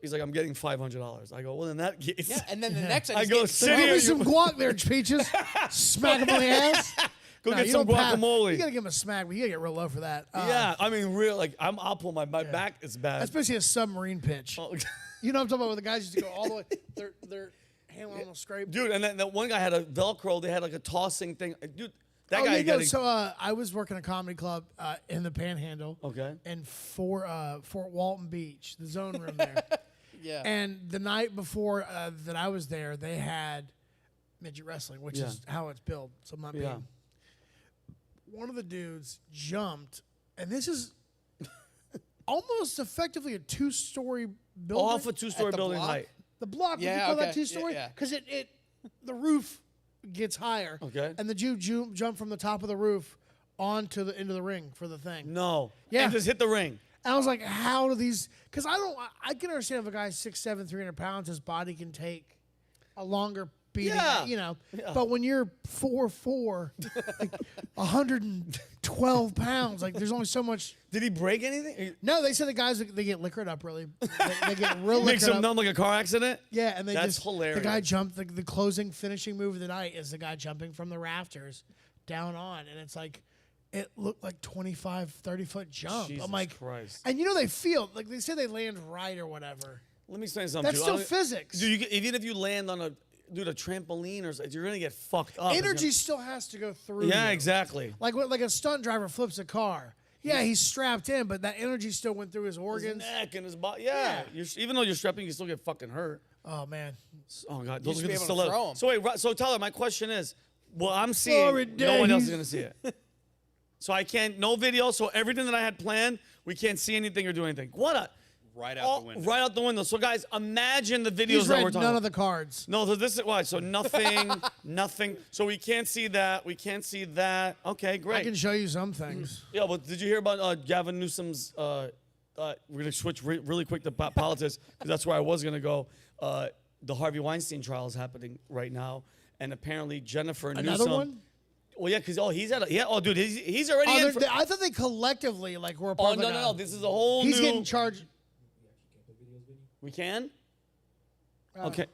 He's like, I'm getting $500. I go, well, in that case. Yeah, and then the next time I he's go, getting sit Give here. me some guac there, Peaches. Smack him on the ass. Go Nah, get you some don't pat- guacamole. You gotta give him a smack, but you gotta get real low for that. Yeah, I mean, real like I'll pull my back is bad. Especially a submarine pitch. Oh, You know what I'm talking about? Where the guys used to go all the way. Their hand went almost scraped. dude, and then that one guy had a Velcro. They had like a tossing thing. Dude, that Oh, guy yeah, got no, so I was working a comedy club in the Panhandle. Okay. In Fort Walton Beach, the zone room there. Yeah. And the night before that I was there, they had midget wrestling, which Yeah. is how it's billed. So I'm not being. Yeah. One of the dudes jumped, and this is almost effectively a 2-story building. off a 2-story the building block? height. The block, would you Yeah, call that okay. 2-story? Yeah. Because the roof gets higher. Okay. And the Jew jumped from the top of the roof onto the into the ring for the thing. No. Yeah. And just hit the ring. And I was like, how do these? Because I can understand if a guy's 6'7", 300 pounds, his body can take a longer beating. Yeah. Yeah. Yeah. But when you're 4'4", like 112 pounds, like there's only so much. Did he break anything? No, they said the guys they get liquored up really. They get real Makes liquored him up. numb like a car accident? Yeah, and they That's just hilarious. The guy jumped. The closing finishing move of the night is the guy jumping from the rafters down on, and it's like it looked like 25, 30-foot jump. Jesus I'm like, Christ. and they feel like they say they land right or whatever. Let me explain something. That's to you. still physics. Dude, even if you land on a trampoline or something, you're gonna get fucked up. Energy still has to go through. Yeah, you. exactly. Like a stunt driver flips a car. Yeah, he's strapped in, but that energy still went through his His organs. neck and his body. Yeah. Even though you're strapping, you still get fucking hurt. Oh man. Oh God. used to be look at able the to throw 'em. So wait, so Tyler, my question is, well, I'm seeing Glory no one else is days. gonna see it. So I can't, no video. So everything that I had planned, we can't see anything or do anything. right out the window. Right out the window. So guys, imagine the videos He's that read we're talking none about. of the cards. No, so this is why. So nothing, nothing. So we can't see that. We can't see that. Okay, great. I can show you some things. Yeah, but did you hear about Gavin Newsom's? We're gonna switch really quick to politics because that's where I was gonna go. The Harvey Weinstein trial is happening right now, and apparently Jennifer Newsom. Another one? Well, yeah, because dude, he's already in. I thought they collectively were Oh part of no, this is a whole He's new. getting charged. We can. Oh. Okay.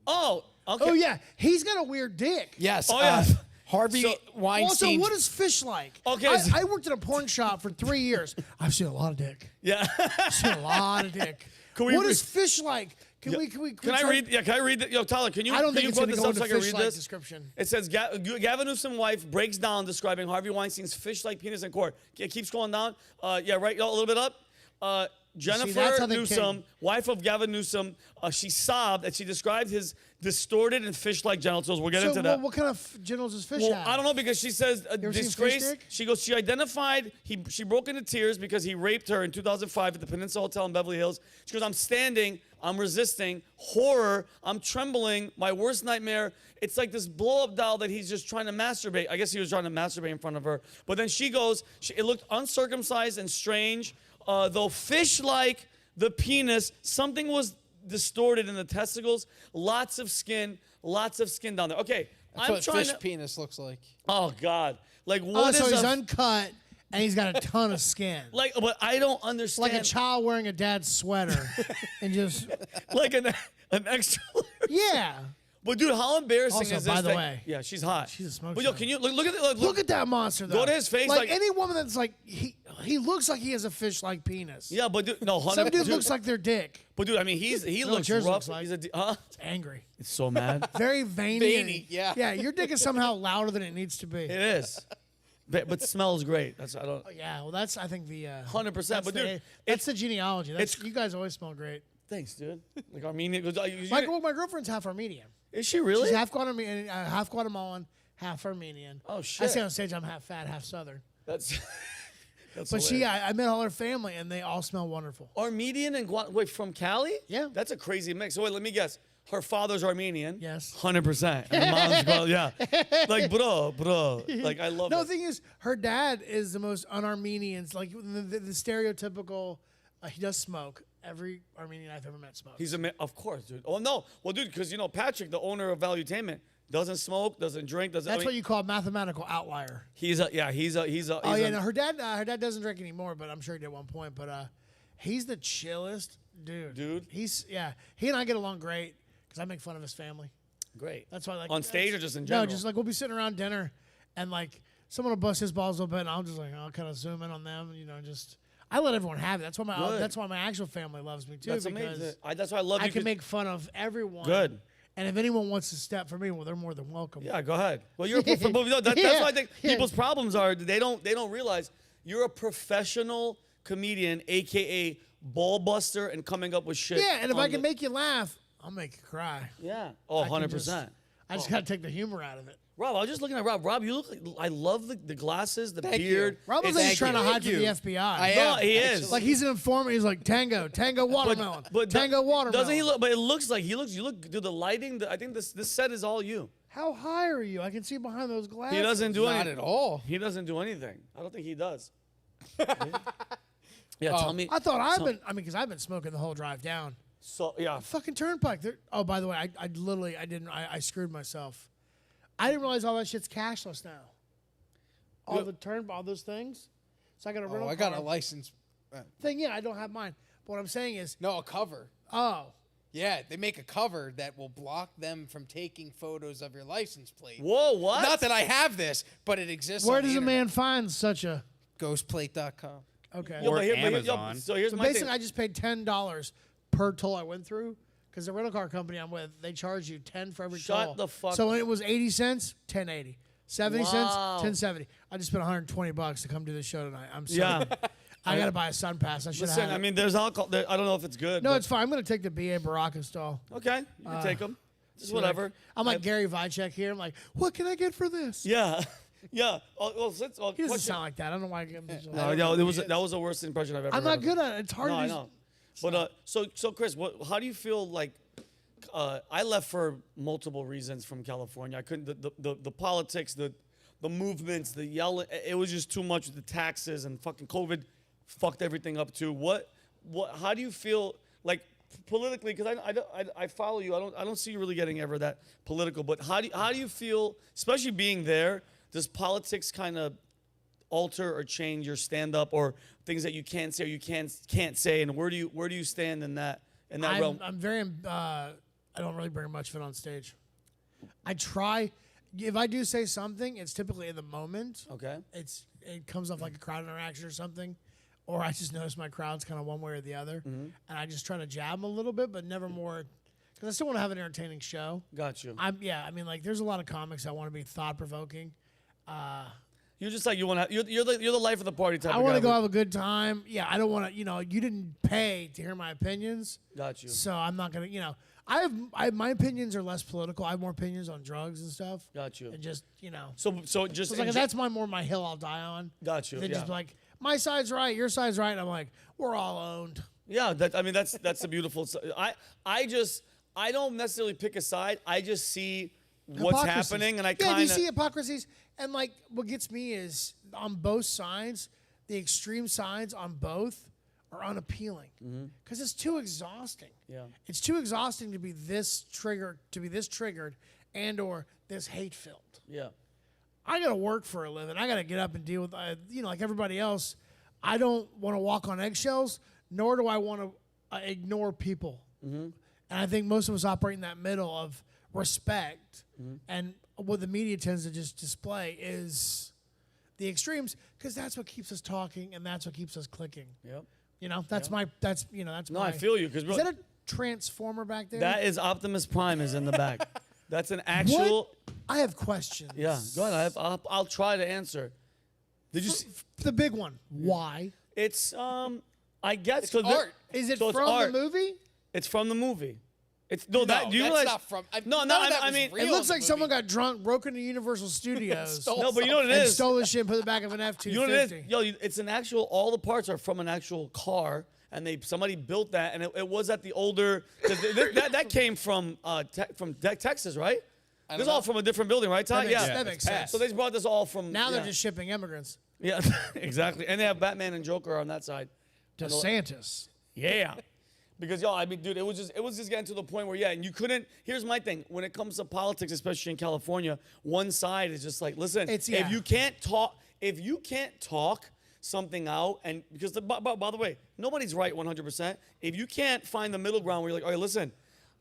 Oh, okay. Oh yeah, he's got a weird dick. Yes. Oh, yeah. Harvey So- Weinstein. Also, what is fish like? Okay, I worked at a porn shop for 3 years. I've seen a lot of dick. Yeah. I've seen a lot of dick. Can we What re- is fish like? Can we Can I read? Yeah, can I read that? Yo, Tyler, can you? I don't can think you it's quote going to this go up so into I can read fish-like this? description. It says Gavin Newsom wife breaks down describing Harvey Weinstein's fish-like penis in court. Keep scrolling down. Yeah, right. A little bit up. Jennifer that's how they Newsom, came. wife of Gavin Newsom, she sobbed and she described his distorted and fish-like genitals. We'll get into that. What kind of genitals does fish Well, have? I don't know because she says ever seen disgrace. fish dick? She goes. She identified. She broke into tears because he raped her in 2005 at the Peninsula Hotel in Beverly Hills. She goes, I'm standing. I'm resisting. Horror. I'm trembling. My worst nightmare. It's like this blow-up doll that he's just trying to masturbate. I guess he was trying to masturbate in front of her. But then she goes. It looked uncircumcised and strange. Though fish-like the penis, something was distorted in the testicles. Lots of skin down there. Okay. That's I'm what trying fish to. penis looks like. Oh God! Like Oh, what is so he's a uncut and he's got a ton of skin. but I don't understand. Like a child wearing a dad's sweater and just like an extra. yeah. But dude, how embarrassing Also, is this? by the thing? way, Yeah, she's hot. she's a smoke But yo, show. can you look at it? Look at that monster though. Go to his face, Like, like- any woman that's like he looks like he has a fish-like penis. Yeah, but dude, no, Some dude dude, looks like their dick. But dude, I mean, he what looks yours rough. looks like. He's huh? It's angry. It's so mad. Very veiny. Veiny, and- yeah. Yeah, your dick is somehow louder than it needs to be. It is. But smells great. That's I don't. Oh, yeah, well, that's I think the 100%, That's but the, dude, that's the genealogy. That's, it's- you guys always smell great. Thanks, dude. Like Armenian. My girlfriend's half Armenian. Is she really? She's half Guatemalan, half Armenian. Oh, I shit. say on stage I'm half fat, half Southern. That's. That's But hilarious. I met all her family and they all smell wonderful. Armenian and wait from Cali? Yeah. That's a crazy mix. So wait, let me guess. Her father's Armenian. Yes. 100%. And the mom's yeah. Like bro. Like I love No, it. the thing is, her dad is the most un-Armenian. Like the stereotypical. He does smoke. Every Armenian I've ever met smokes. He's of course, dude. Oh no. Well, dude, because Patrick, the owner of Valuetainment, doesn't smoke, doesn't drink, doesn't. That's what you call a mathematical outlier. He's a. Oh yeah, no, her dad doesn't drink anymore, but I'm sure he did at one point. But he's the chillest dude. Dude? He and I get along great because I make fun of his family. Great. That's why On stage or just in general? No, just like we'll be sitting around dinner, and like someone will bust his balls a little bit, and I'll just I'll kind of zoom in on them, just. I let everyone have it. That's why my actual family loves me too. That's because amazing. That's why I love you. I can 'cause- make fun of everyone. Good. And if anyone wants to step for me, well, they're more than welcome. Yeah, go ahead. Well, you're a that's why I think people's problems are they don't realize you're a professional comedian, aka ball buster, and coming up with shit. Yeah, and if on I can the- make you laugh, I'll make you cry. Yeah. Oh, I can 100%. I just gotta take the humor out of it. Rob, I was just looking at Rob. Rob, you look like I love the glasses, the Thank you. beard. Rob looks It's- like he's trying to hide from you. the FBI. I No, am. he is. actually. Like he's an informant. He's like Tango watermelon, Tango watermelon. Doesn't he look? But it looks like he looks. You look. Dude, the lighting. I think this set is all you. How high are you? I can see behind those glasses. He doesn't do Not anything. at all. He doesn't do anything. I don't think he does. Yeah, Oh. tell me. I thought because I've been smoking the whole drive down. So yeah. Fucking turnpike. Oh, by the way, I screwed myself. I didn't realize all that shit's cashless now. All those things. So I got a rental I got a car license. thing. Yeah, I don't have mine. But what I'm saying is, No, a cover. oh, Yeah, they make a cover that will block them from taking photos of your license plate. Whoa, what? Not that I have this, but it exists. where on the does a internet. man find such a? Ghostplate.com. Okay. Yo, Or but yo, Amazon. so here's So my basically, thing. I just paid $10 per toll I went through because the rental car company I'm with, they charge you 10 for every Shut toll. the fuck So when it was 80 cents, 10.80. 70 cents, Wow. 10.70. I just spent $120 to come do this show tonight. I'm sorry. Yeah. I gotta buy a sun pass. I should Listen, have. I mean, there's alcohol. I don't know if it's good. no, but- it's fine. I'm gonna take the BA Baraka stall. okay. You can take them. Just whatever. I'm like Gary Vaynerchuk here. I'm like, what can I get for this? Yeah. Yeah. He doesn't sound like that. I don't know why. No, that was the worst impression I've ever. I'm heard not of good him. at it. It's hard No, to I just- know. But so Chris, how do you feel like? I left for multiple reasons from California. I couldn't the politics, the movements, the yelling. It was just too much with the taxes and fucking COVID fucked everything up too. How do you feel like politically? Because I follow you. I don't see you really getting ever that political. But how do you feel, especially being there? Does politics kind of alter or change your stand up or things that you can say or you can't say? And where do you stand in that realm? I'm very. I don't really bring much of it on stage. I try. If I do say something, it's typically in the moment. Okay. It comes off like a crowd interaction or something, or I just notice my crowd's kind of one way or the other, and I just try to jab them a little bit, but never more, because I still want to have an entertaining show. Got you. I mean, like, there's a lot of comics that want to be thought provoking. You're just like you want to. You're the life of the party type. I want to go have a good time. Yeah, I don't want to. You didn't pay to hear my opinions. Got you. So I'm not gonna. I have my opinions are less political. I have more opinions on drugs and stuff. Got you. And just So just it's like if that's more my hill I'll die on. Got you. Then Yeah. just be like, my side's right, your side's right. And I'm like, we're all owned. Yeah. That's a beautiful. I don't necessarily pick a side. I just see what's Hypocrisies. hbecause and I yeah, kind you of see hypocrisies, and like what gets me is on both sides, the extreme sides on both are unappealing because it's too exhausting. Yeah. It's too exhausting to be this triggered, and or this hate filled. Yeah. I gotta work for a living. I gotta get up and deal with, like everybody else. I don't want to walk on eggshells, nor do I want to ignore people. And I think most of us operate in that middle of respect, and what the media tends to just display is the extremes, because that's what keeps us talking and that's what keeps us clicking. Yep. That's my. No, I feel you because Is that a transformer back there? that is Optimus Prime is in the back. That's an actual. What? I have questions. Yeah. Go ahead. I'll try to answer. Did you see? The big one. Why? It's I guess It's so art. Is it so it's from art. the movie? It's from the movie. It's No, that. Do you that's realize? not from. No, none of that I was mean, real It looks in like the someone movie. got drunk, broke into Universal Studios, Stole no, but you know what it and is. stole the shit and put it back of an F-250. You know what it is? Yo, it's an actual. All the parts are from an actual car, and somebody built that, and it was at the older. that came from Texas, right? This is all from a different building, right, Ty? That makes sense. So they brought this all from. Now they're yeah. just shipping immigrants. Yeah, exactly. And they have Batman and Joker on that side. DeSantis. Yeah. Because I mean, dude, it was just getting to the point where and you couldn't. Here's my thing: when it comes to politics, especially in California, one side is just like, listen, if you can't talk something out, and because by the way, nobody's right 100%. If you can't find the middle ground where you're like, all right, listen,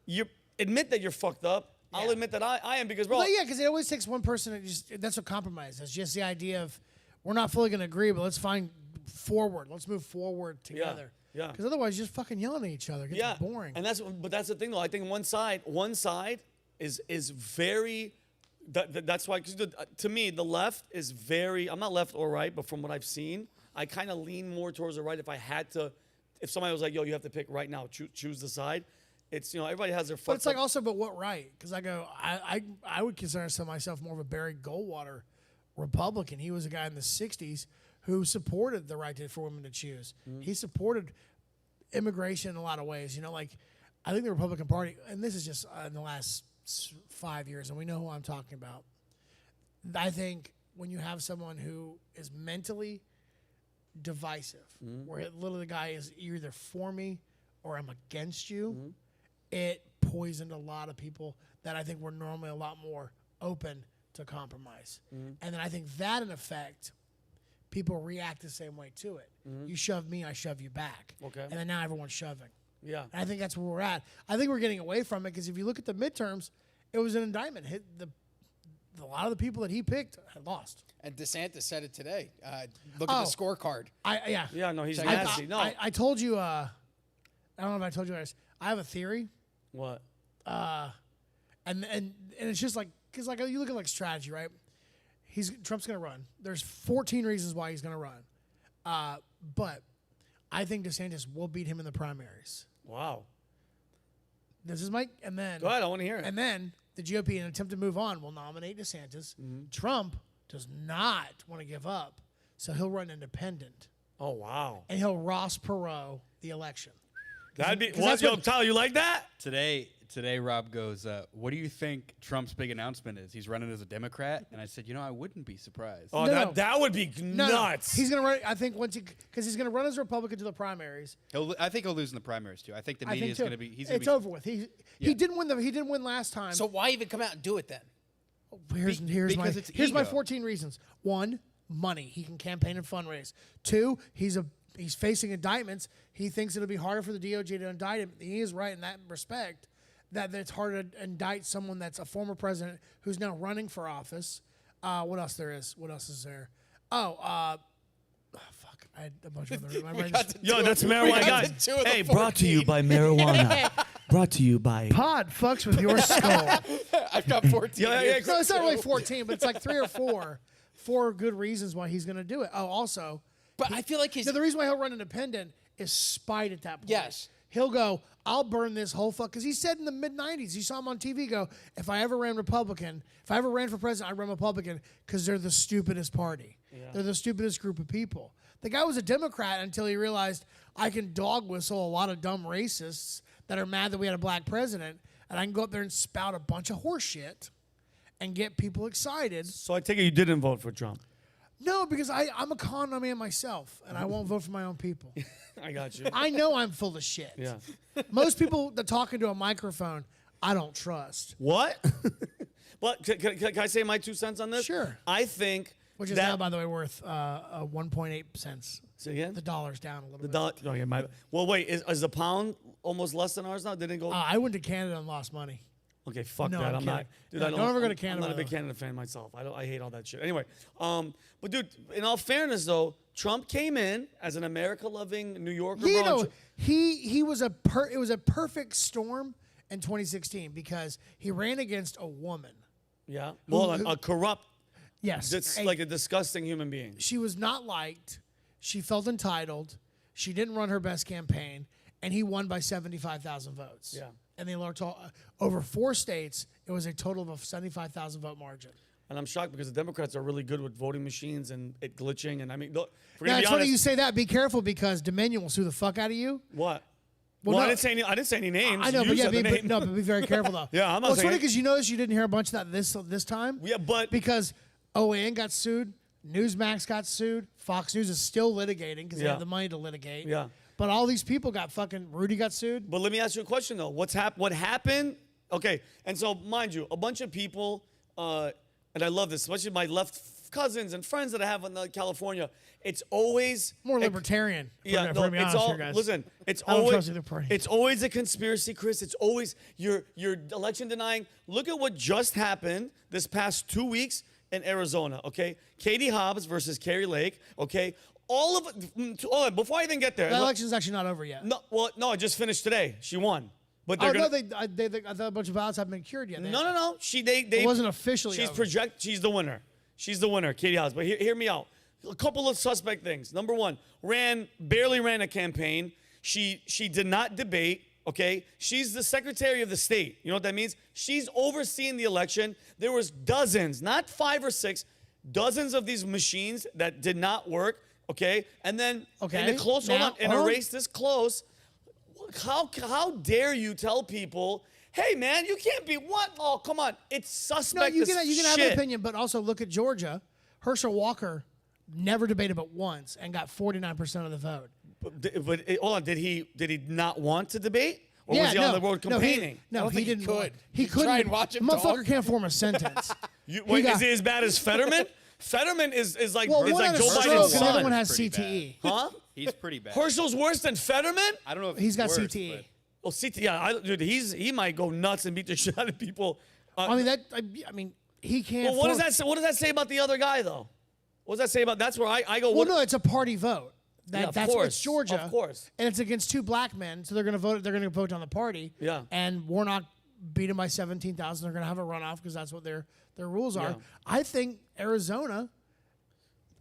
you admit that you're fucked up. Yeah. I'll admit that I am because, bro. Well, yeah, because it always takes one person to that's what compromise is. Just the idea of we're not fully going to agree, but let's find forward. Let's move forward together. Yeah. Because otherwise, you're just fucking yelling at each other. It gets boring. And that's the thing though. I think one side is very. That's why, because to me, the left is very. I'm not left or right, but from what I've seen, I kind of lean more towards the right. If somebody was like, "Yo, you have to pick right now, choose the side." It's everybody has their. But it's like also, but what right? Because I would consider myself more of a Barry Goldwater Republican. He was a guy in the '60s who supported the right for women to choose. He supported immigration in a lot of ways. I think the Republican Party, and this is just in the last 5 years, and we know who I'm talking about. I think when you have someone who is mentally divisive, where literally the guy is you're either for me or I'm against you, it poisoned a lot of people that I think were normally a lot more open to compromise. And then I think that, in effect, people react the same way to it. You shove me, I shove you back. Okay. And then now everyone's shoving. Yeah. And I think that's where we're at. I think we're getting away from it because if you look at the midterms, it was an indictment. A lot of the people that he picked had lost. And DeSantis said it today. Look at the scorecard. Yeah, no, he's Check it out. nasty. No. I told you, I don't know if I told you guys, I have a theory. What? And it's just like, because like you look at like strategy, right? Trump's going to run. There's 14 reasons why he's going to run. But I think DeSantis will beat him in the primaries. Wow. This is Mike. And then. Go ahead, I want to hear it. And then the GOP, in an attempt to move on, will nominate DeSantis. Trump does not want to give up, so he'll run independent. Oh, wow. And he'll Ross Perot the election. That'd be, that's yo, what- Tyler, you like that? Today, Rob goes, what do you think Trump's big announcement is? He's running as a Democrat? And I said, I wouldn't be surprised. Oh, No. that would be No, nuts. he's going to run, I think, because he's going to run as a Republican to the primaries. I think he'll lose in the primaries, too. I think the I media think is too. going to be... It's over with. He didn't win he didn't win last time. So why even come out and do it then? Here's because it's my ego. 14 reasons. 1, money. He can campaign and fundraise. 2, he's facing indictments. He thinks it'll be harder for the DOJ to indict him. He is right in that respect, that it's harder to indict someone that's a former president who's now running for office. What else there is? What else is there? Fuck. I had a bunch of other. My brain's- Yo, that's We marijuana. got Guys, to 2 of the hey, brought to you 14. by marijuana. Brought to you by... Pod fucks with your skull. I've got 14. Yeah. No, it's not really 14, but it's like 3 or 4 good reasons why he's going to do it. Oh, also, But I feel like he's... no, the reason why he'll run independent is spite at that point. Yes. He'll go, I'll burn this whole fuck. Because he said in the mid-'90s, you saw him on TV go, if I ever ran Republican, if I ever ran for president, I'd run Republican because they're the stupidest party. Yeah. They're the stupidest group of people. The guy was a Democrat until he realized I can dog whistle a lot of dumb racists that are mad that we had a black president, and I can go up there and spout a bunch of horse shit and get people excited. So I take it you didn't vote for Trump. No, because I'm a con man myself, and I won't vote for my own people. I got you. I know I'm full of shit. Yeah. Most people that talk into a microphone, I don't trust. What? But can I say my 2 cents on this? Sure. I think Which is that... now, by the way, worth 1.8 cents. Say again? The dollar's down a little bit. dollar. Oh, yeah, well, wait. Is the pound almost less than ours now? Didn't it go... I went to Canada and lost money. Okay, fuck No, that. I'm I'm not. kidding. Dude, No, I don't ever go to I'm Canada, not a big though. Canada fan myself. I hate all that shit. Anyway, but dude, in all fairness though, Trump came in as an America-loving New Yorker. You bro. know, it was a perfect storm in 2016 because he ran against a woman. Yeah. Well, a corrupt, Yes. like a disgusting human being. She was not liked. She felt entitled. She didn't run her best campaign, and he won by 75,000 votes. Yeah. And they learned over 4 states, it was a total of a 75,000 vote margin. And I'm shocked because the Democrats are really good with voting machines and it glitching. And I mean, look, if we're Now, gonna be it's funny honest, you say that. Be careful because Dominion will sue the fuck out of you. what? Well, Well, no. I didn't say any names. I know, You but yeah, said the name. but be very careful though. Yeah, I'm not Well, it's saying funny it. because you notice you didn't hear a bunch of that this time. Yeah, but Because OAN got sued, Newsmax got sued, Fox News is still litigating because they Yeah. have the money to litigate. Yeah. But all these people got Rudy got sued. But let me ask you a question though. What happened? Okay, and so mind you, a bunch of people, and I love this, especially my left cousins and friends that I have in California. It's always More libertarian. Yeah, if no, we're gonna be it's honest all. here, guys. Listen, it's I don't always trust either party. it's always a conspiracy, Chris. It's always you're election denying. Look at what just happened this past 2 weeks in Arizona. Okay, Katie Hobbs versus Carrie Lake. Okay, all of it. Hold on, before I even get there. That election's actually not over yet. No, it just finished today. She won. But they're Oh, gonna, no, I thought a bunch of ballots haven't been cured yet. no. They It wasn't officially She's over. She's the winner. She's the winner, Katie Hobbs. But hear me out. A couple of suspect things. Number one, barely ran a campaign. She did not debate. Okay, she's the Secretary of the State. You know what that means? She's overseeing the election. There was dozens, not 5 or 6, dozens of these machines that did not work. Okay, and then Okay, in a close now- in a race this close, how dare you tell people, hey man, you can't be what? Oh come on, it's suspect. No, you as can have shit. an opinion, but also look at Georgia. Herschel Walker never debated but once and got 49% of the vote. But hold on, did he not want to debate, or was he on the road campaigning? No, don't he think he didn't. could. He You couldn't. try and watch him Motherfucker talk. can't form a sentence. Wait, got- is he as bad as Fetterman? Fetterman is like Well, is one like had a Joe stroke Biden's and the other son. one has Pretty CTE. Huh? He's pretty bad. Herschel's worse than Fetterman? I don't know if He's got worse, CTE. but- Well, CT, yeah, dude, he might go nuts and beat the shit out of people. I mean, he can't. Well, what does form- that say? What does that say about the other guy, though? What does that say about? That's where I go. Well, What, no, it's a party vote. Yeah, of That's course, it's Georgia, of course. and it's against 2 black men, so they're going to vote. They're going to vote on the party. Yeah. And Warnock beat him by 17,000. They're going to have a runoff because that's what their rules are. Yeah. I think Arizona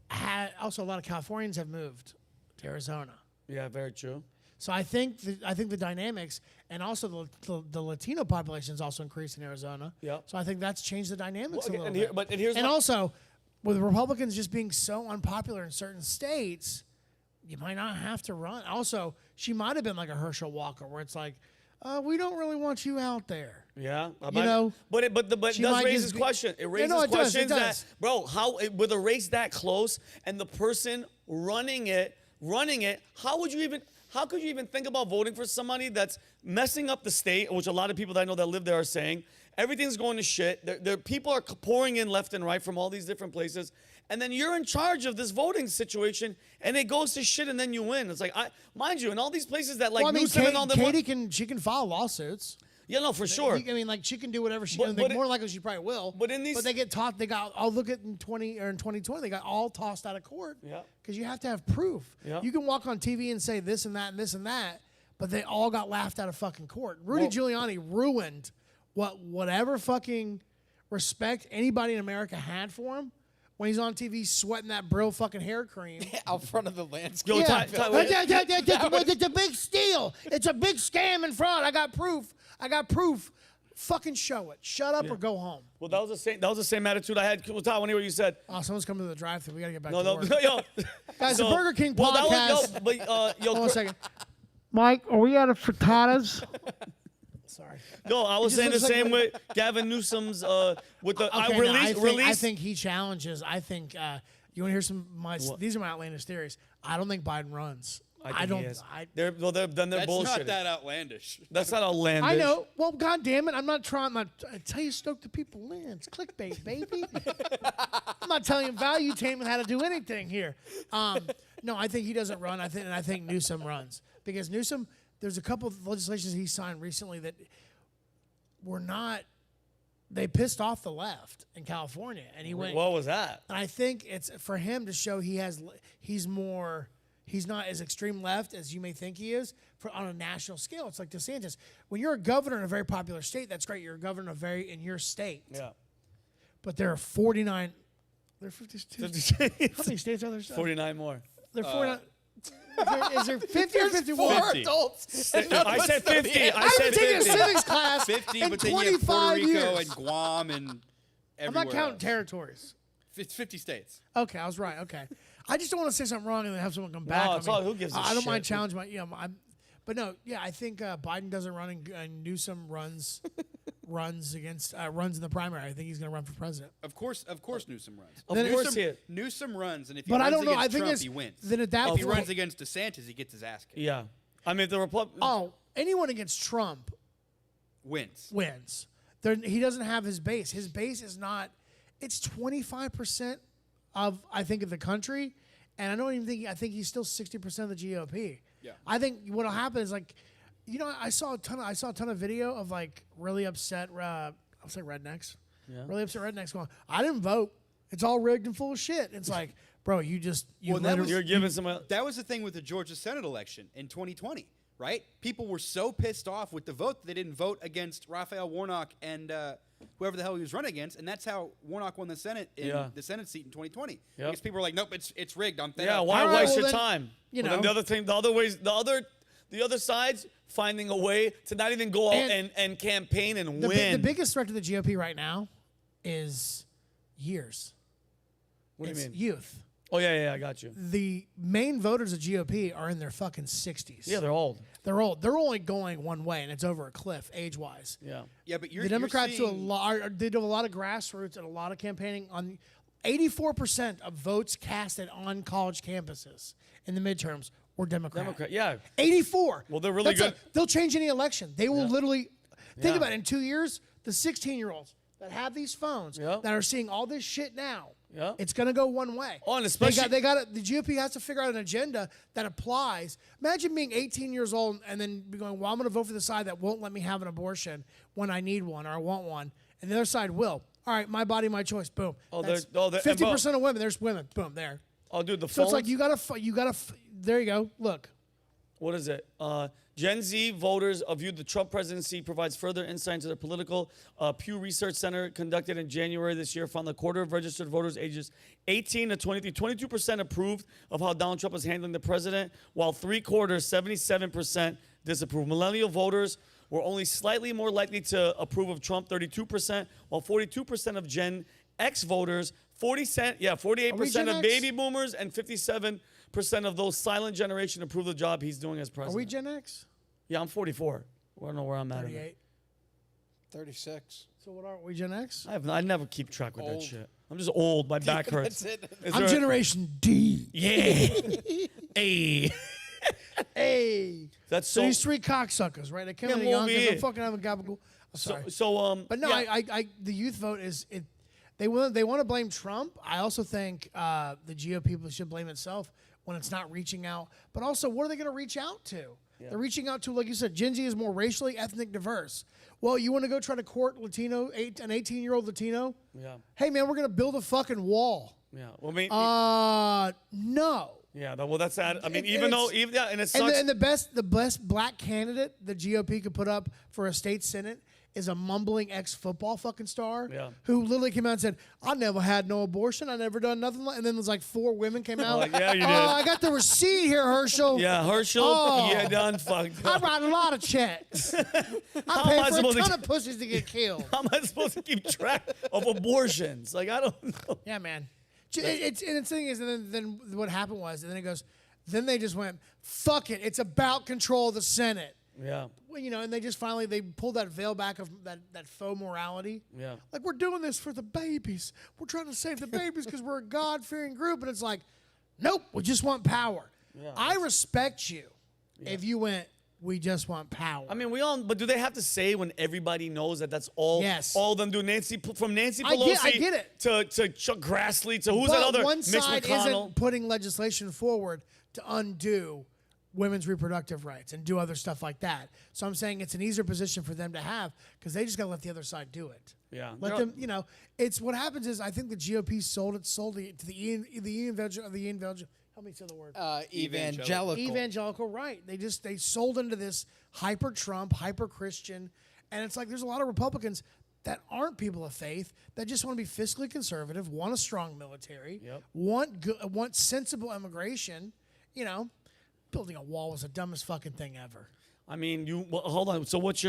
had also a lot of Californians have moved to Arizona. Yeah, very true. So I think the dynamics and also the Latino population is also increased in Arizona. Yeah. So I think that's changed the dynamics Well, a little and bit. here's and my- also, with Republicans just being so unpopular in certain states, you might not have to run. Also, she might have been like a Herschel Walker, where it's like, we don't really want you out there. Yeah, But it does raise this question. It raises questions that, bro, with a race that close and the person running it, how could you even think about voting for somebody that's messing up the state, which a lot of people that I know that live there are saying everything's going to shit. There people are pouring in left and right from all these different places, and then you're in charge of this voting situation, and it goes to shit, and then you win. It's like, mind you, in all these places that like Newsom and all them. Katie can file lawsuits. Yeah, no, for sure. I mean, like she can do whatever she. More likely she probably will. But in these, but they get taught. They got. I'll look at in 2020. They got all tossed out of court. Yeah. Because you have to have proof. Yeah. You can walk on TV and say this and that and this and that, but they all got laughed out of fucking court. Rudy Giuliani ruined whatever fucking respect anybody in America had for him when he's on TV sweating that Brill fucking hair cream out front of the landscape. It's a big steal. It's a big scam and fraud. I got proof. Fucking show it. Shut up or go home. Well, that was the same attitude I had. Well, Todd, I want to hear what you said. Oh, someone's coming to the drive-thru. We gotta get back to work. Yo. Guys, the Burger King podcast. Hold on a second. Mike, are we out of frittatas? Sorry. No, I was saying the same way. Gavin Newsom's with the release. I think he challenges. I think you want to hear some? These are my outlandish theories. I don't think Biden runs. They're bullshitting. That's not that outlandish. That's not outlandish. I know. Well, God damn it, I'm not trying. I tell you, stoke the people in. It's clickbait, baby. I'm not telling you valuetainment how to do anything here. No, I think he doesn't run. I think Newsom runs because Newsom. There's a couple of legislations he signed recently that were not. They pissed off the left in California, and he went. What was that? And I think it's for him to show he's not as extreme left as you may think he is on a national scale. It's like DeSantis. When you're a governor in a very popular state, that's great. You're a governor in your state. Yeah. But there are 49. There are 52. 50 states. How many states are there? 49 more. There are 49. Is there 50 or 51? 4 adults. I said 50. I haven't taken a civics class 50, in but then you have Puerto 25 Rico years. and Guam and everywhere I'm not counting else. territories. It's 50 states. Okay, I was right. Okay. I just don't want to say something wrong and then have someone come back. No, on it's me. all, who gives a I don't shit? mind challenging my. But no, yeah, I think Biden doesn't run and Newsom runs in the primary. I think he's going to run for president. Of course, Newsom runs. Of course he is. Newsom runs, and if he But runs I don't know. against I think Trump, he wins. Then at that If point, he runs against DeSantis, he gets his ass kicked. Yeah. I mean, the Republican. Oh, anyone against Trump Wins. He doesn't have his base. His base is not. It's 25% of of the country, and I don't even think. I think he's still 60% of the GOP. Yeah. I think what'll happen is like, I saw a ton of video of like really upset. I'll say rednecks. Yeah. Really upset rednecks going, I didn't vote. It's all rigged and full of shit. It's like, bro, you're giving someone. That was the thing with the Georgia Senate election in 2020, right? People were so pissed off with the vote that they didn't vote against Raphael Warnock and whoever the hell he was running against, and that's how Warnock won the Senate the Senate seat in 2020. Yep. Because people were like, nope, it's rigged. I'm fed Yeah, up. why All right, waste well your then, time? you Well, then know. the other thing, the other side's finding a way to not even go out and campaign and win. The biggest threat to the GOP right now is years. What do you mean? Youth. Oh yeah, I got you. The main voters of GOP are in their fucking 60s. Yeah, they're old. They're old. They're only going one way, and it's over a cliff age-wise. Yeah. Yeah, but The Democrats do a lot. They do a lot of grassroots and a lot of campaigning on. 84% of votes casted on college campuses in the midterms were Democrat. Yeah. 84. Well, they're really good. They'll change any election. They will literally think Yeah. about it. In 2 years, the 16-year-olds that have these phones Yep. that are seeing all this shit now. Yep. It's gonna go one way. Oh, and especially they got the GOP has to figure out an agenda that applies. Imagine being 18 years old and then be going, "Well, I'm gonna vote for the side that won't let me have an abortion when I need one or I want one," and the other side will. All right, my body, my choice. Boom. Oh, That's they're 50% of women. There's women. Boom. There. Oh, dude, the So phones. it's like you gotta. There you go. Look. What is it? Gen Z voters viewed the Trump presidency provides further insight into the political. Pew Research Center conducted in January this year found a quarter of registered voters ages 18 to 23, 22% approved of how Donald Trump is handling the president, while 3/4, 77% disapproved. Millennial voters were only slightly more likely to approve of Trump, 32%, while 42% of Gen X voters 48% of X? baby boomers and 57% of those silent generation approve the job he's doing as Are president. we Gen X? Yeah, I'm 44. I don't know where I'm at. 38. 36. So what are we, Gen X? I never keep track with that Old. shit. I'm just old. My back hurts. That's it. Is I'm there a- Generation D. Yeah. Hey. Hey. That's So so. these three cocksuckers, right? They come Yeah, in the well, Yonkers. yeah. I'm fucking having gabagool. I'm sorry. But no, yeah. the youth vote is it. They want to blame Trump. I also think the GOP people should blame itself when it's not reaching out. But also, what are they going to reach out to? Yeah. They're reaching out to, like you said, Gen Z is more racially ethnic diverse. Well, you want to go try to court an 18-year-old Latino? Yeah. Hey man, we're going to build a fucking wall. Yeah. Well, I mean, No. yeah. Well, that's sad. I mean, And even though, it's- and it sucks. And the best black candidate the GOP could put up for a state senate is a mumbling ex-football fucking star who literally came out and said, I never had no abortion. I never done nothing. And then there's like 4 women came out. Like, yeah, you did. I got the receipt here, Herschel. Yeah, Herschel. Oh. Yeah, done fucked I up. write a lot of checks. I am pay I for a supposed to ton get- of pussies to get killed. How am I supposed to keep track of abortions? Like, I don't know. Yeah, man. And the thing is, and then what happened was, and then it goes, then they just went, fuck it. It's about control of the Senate. Yeah. Well, and they just finally they pulled that veil back of that faux morality. Yeah. Like, we're doing this for the babies. We're trying to save the babies because we're a God-fearing group. And it's like, nope, we just want power. Yeah, I respect you if you went, we just want power. I mean, but do they have to say when everybody knows that that's all? Yes. All of them do. From Nancy I Pelosi get it. to Chuck Grassley to who's but that other one Mitch side McConnell? isn't putting legislation forward to undo women's reproductive rights and do other stuff like that. So I'm saying it's an easier position for them to have because they just got to let the other side do it. Yeah. Let them, it's what happens is I think the GOP sold it to the evangelical. Help me say the word. Evangelical. Evangelical, right. They sold into this hyper Trump, hyper Christian. And it's like there's a lot of Republicans that aren't people of faith that just want to be fiscally conservative, want a strong military, want sensible immigration. Building a wall was the dumbest fucking thing ever. I mean, hold on. So what's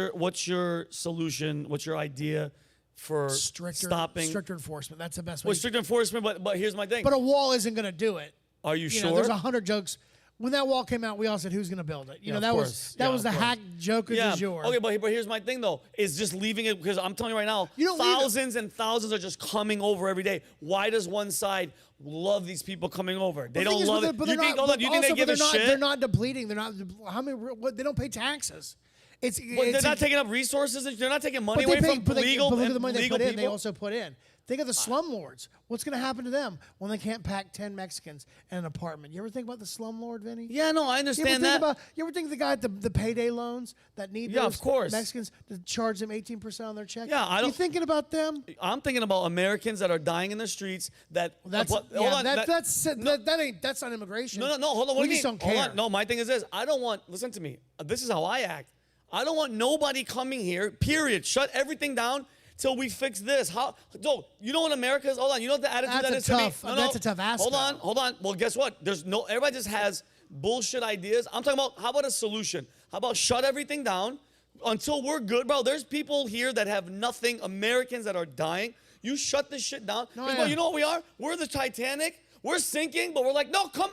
your solution? What's your idea for stopping stricter enforcement? That's the best way. Well, strict enforcement, but here's my thing. But a wall isn't going to do it. Are you sure? There's 100 jokes. When that wall came out, we all said, "Who's going to build it?" Yeah, that of was course. the hack joke du jour. Okay, but here's my thing though: is just leaving it because I'm telling you right now, You don't leave it. thousands and thousands are just coming over every day. Why does one side love these people coming over? They don't love it. But You think? Hold on, you think they give a shit? They're not depleting. They're not. How many? They don't pay taxes. They're not taking up resources. They're not taking money But away they pay, from but legal look at the money they legal put in. people. They also put in. Think of the slumlords. What's going to happen to them when they can't pack 10 Mexicans in an apartment? You ever think about the slumlord, Vinny? Yeah, no, I understand that. You ever think of the guy at the payday loans that need Yeah, those of course. Mexicans to charge them 18% on their check? Yeah, I You don't- thinking about them? I'm thinking about Americans that are dying in the streets. That's That's not immigration. No, hold on. What we do you just mean? don't care. Hold on. No, my thing is this. I don't want. Listen to me. This is how I act. I don't want nobody coming here. Period. Shut everything down till we fix this. You know what America is? Hold on. You know what the attitude That's that a is tough- to me? that's a tough ask, Hold on. Well, guess what? Everybody just has bullshit ideas. I'm talking about how about a solution? How about shut everything down until we're good, bro? There's people here that have nothing. Americans that are dying. You shut this shit down. No, 'Cause, yeah. bro, you know what we are? We're the Titanic. We're sinking, but we're like, no, come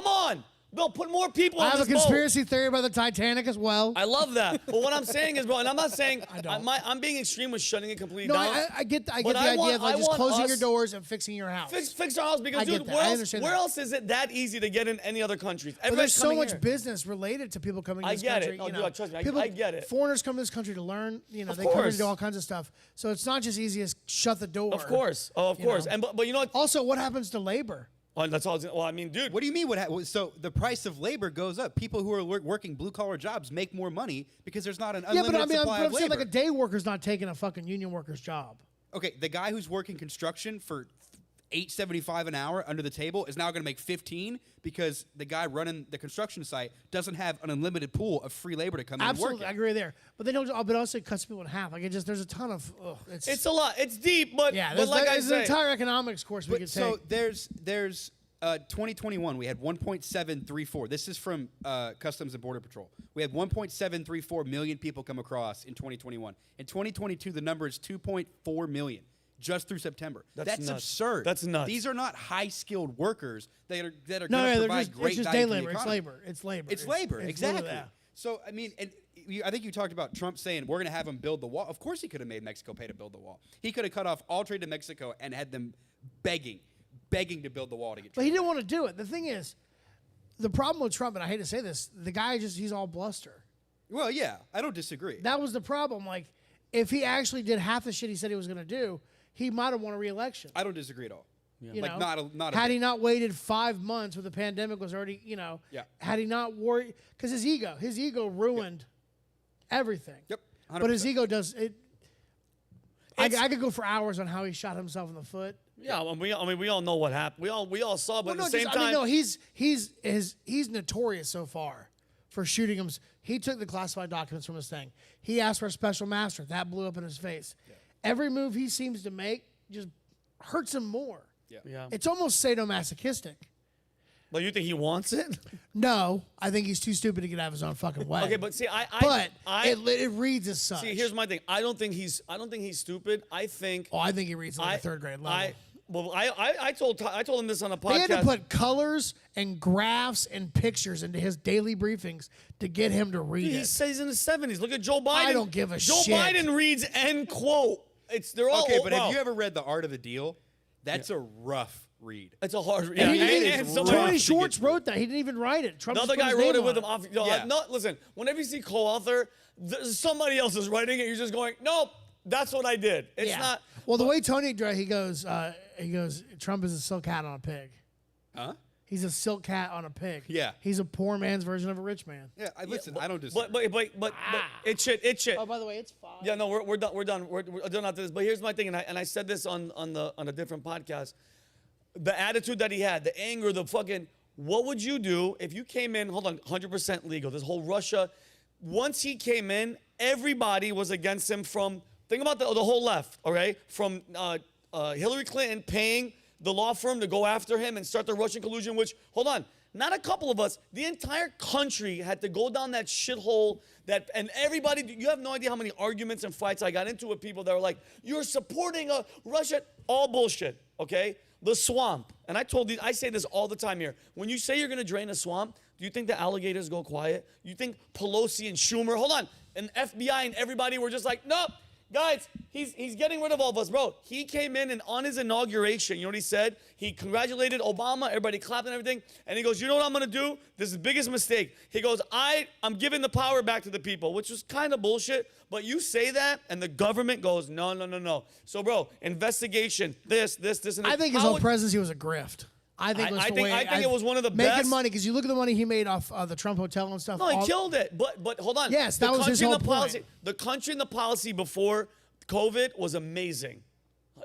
on. Bill, put more people I in have a this boat. conspiracy theory about the Titanic as well. I love that. But what I'm saying is, bro, and I'm not saying don't. I'm being extreme with shutting it completely No, down. I get the But idea of like I just want closing us- your doors and fixing your house. Fix our house because, I get dude, that. where I else? understand Where that. else is it that easy to get in any other countries? But there's so coming much here. business related to people coming to I this get it. country. No, you dude, know, trust me, people, I get it. Foreigners come to this country to learn. They come here course. to do all kinds of stuff. So it's not just easy as shut the door. Of course. Oh, of you course. know. And but you know what? Also, what happens to labor? Oh, that's all. Well, I mean, dude. What do you mean? So the price of labor goes up. People who are working blue collar jobs make more money because there's not an unlimited supply I'm of saying labor. like a day worker's not taking a fucking union worker's job. Okay, the guy who's working construction for $8.75 an hour under the table is now going to make 15 because the guy running the construction site doesn't have an unlimited pool of free labor to come in and Absolutely, work. I agree there. But they don't. But also it cuts people in half. Like there's a ton of. It's a lot. It's deep, but there's like I an say, entire economics course we But could so take. there's 2021 we had 1.734. This is from Customs and Border Patrol. We had 1.734 million people come across in 2021. In 2022 the number is 2.4 million. just through September. That's nuts. Absurd. That's nuts. These are not high-skilled workers that are going to they're provide great it's just value day to the labor. It's economy. labor. It's labor. It's labor, it's exactly. literally that. So, I mean, and I think you talked about Trump saying, we're going to have him build the wall. Of course he could have made Mexico pay to build the wall. He could have cut off all trade to Mexico and had them begging to build the wall to get But he trade. didn't want to do it. The thing is, the problem with Trump, and I hate to say this, the guy he's all bluster. Well, yeah, I don't disagree. That was the problem. Like, if he actually did half the shit he said he was going to do, he might have won a re-election. I don't disagree at all. You Like, know? not a had bit. he not waited 5 months when the pandemic was already, Yeah. had he not worried, because his ego ruined everything. Yep, 100%. But his ego does it. I could go for hours on how he shot himself in the foot. Yeah, we all know what happened. We all saw, but at the same time, he's notorious so far for shooting him. He took the classified documents from his thing. He asked for a special master. That blew up in his face. Yeah. Every move he seems to make just hurts him more. Yeah. It's almost sadomasochistic. But you think he wants it? No, I think he's too stupid to get out of his own fucking way. Okay, but see, it reads as such. see. Here's my thing. I don't think he's stupid. I think. I think he reads like a third grade level. I told him this on a podcast. They had to put colors and graphs and pictures into his daily briefings to get him to read He it. says in the 70s. Look at Joe Biden. I don't give a Joe shit. Biden reads end quote. They're all Okay, but wow. have you ever read The Art of the Deal? That's a rough read. It's a hard. And he Yeah, didn't- and rough somebody- Tony to Schwartz get through. wrote that. He didn't even write it. Trump Another just guy put his wrote it name with on him. Yeah. Listen, whenever you see co-author, somebody else is writing it. You're just going, nope, that's what I did. It's Yeah. not. Well, the way Tony he goes, Trump is a silk hat on a pig. Huh? He's a silk hat on a pig. Yeah. He's a poor man's version of a rich man. Yeah, I don't disagree. But it shit. Oh, by the way, it's 5. Yeah, no, we're done. We're done. We're done after this. But here's my thing, and I said this on a different podcast. The attitude that he had, the anger, the fucking. What would you do if you came in? Hold on, 100% legal. This whole Russia. Once he came in, everybody was against him. Think about the whole left. Okay, from Hillary Clinton paying the law firm to go after him and start the Russian collusion. Which, hold on, not a couple of us. The entire country had to go down that shithole. And everybody, you have no idea how many arguments and fights I got into with people that were like, "You're supporting Russia." All bullshit. Okay. The swamp, and I say this all the time here. When you say you're going to drain a swamp, do you think the alligators go quiet? You think Pelosi and Schumer, hold on, and FBI and everybody were just like, nope, guys, he's getting rid of all of us, bro. He came in and on his inauguration, you know what he said? He congratulated Obama, everybody clapped and everything, and he goes, you know what I'm going to do? This is the biggest mistake. He goes, I'm giving the power back to the people, which was kind of bullshit, but you say that, and the government goes, no. So, bro, investigation, this, and this. I think his whole presidency was a grift. I think it was one of the making best. money, because you look at the money he made off the Trump hotel and stuff. No, he killed it. But hold on. Yes, that was his whole point. The country and the policy before COVID was amazing.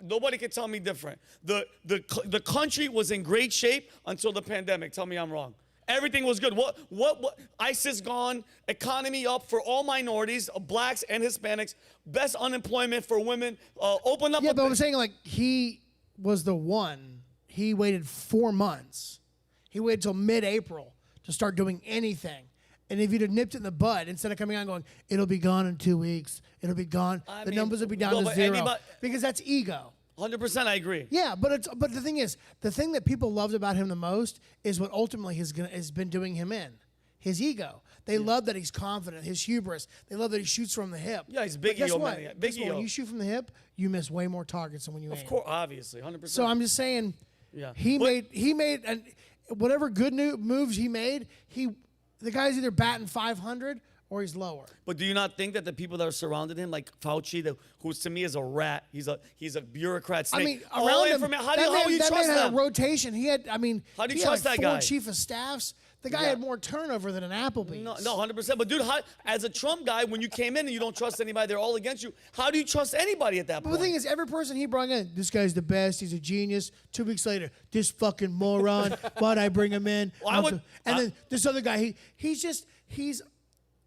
Nobody can tell me different. The country was in great shape until the pandemic. Tell me I'm wrong. Everything was good. What? ISIS gone. Economy up for all minorities, blacks and Hispanics. Best unemployment for women. Open up. Yeah, but I'm saying, like, he was the one. He waited 4 months. He waited till mid-April to start doing anything. And if you'd have nipped it in the bud, instead of coming out and going, it'll be gone in 2 weeks, it'll be gone, the numbers will be down to 0. Because that's ego. 100%, I agree. Yeah, but the thing is, the thing that people loved about him the most is what ultimately has been doing him in. His ego. They love that he's confident, his hubris. They love that he shoots from the hip. Yeah, he's big But guess ego, what? man. Big Guess what? ego. When you shoot from the hip, you miss way more targets than when you aim. Of course, obviously, 100%. So I'm just saying, Yeah. he made and whatever good moves he made, the guy's either batting 500 or he's lower. But do you not think that the people that are surrounded him, like Fauci, who to me is a rat, he's a bureaucrat snake. I mean, all around him, information. How do you that trust man had them? a rotation. He had, How do you he had trust like that 4 guy? chief of staffs. The guy Yeah. had more turnover than an Applebee's. No, 100%. But dude, as a Trump guy, when you came in and you don't trust anybody, they're all against you. How do you trust anybody at that But point? the thing is, every person he brought in, this guy's the best. He's a genius. 2 weeks later, this fucking moron. Why'd I bring him in? Well, then this other guy, he's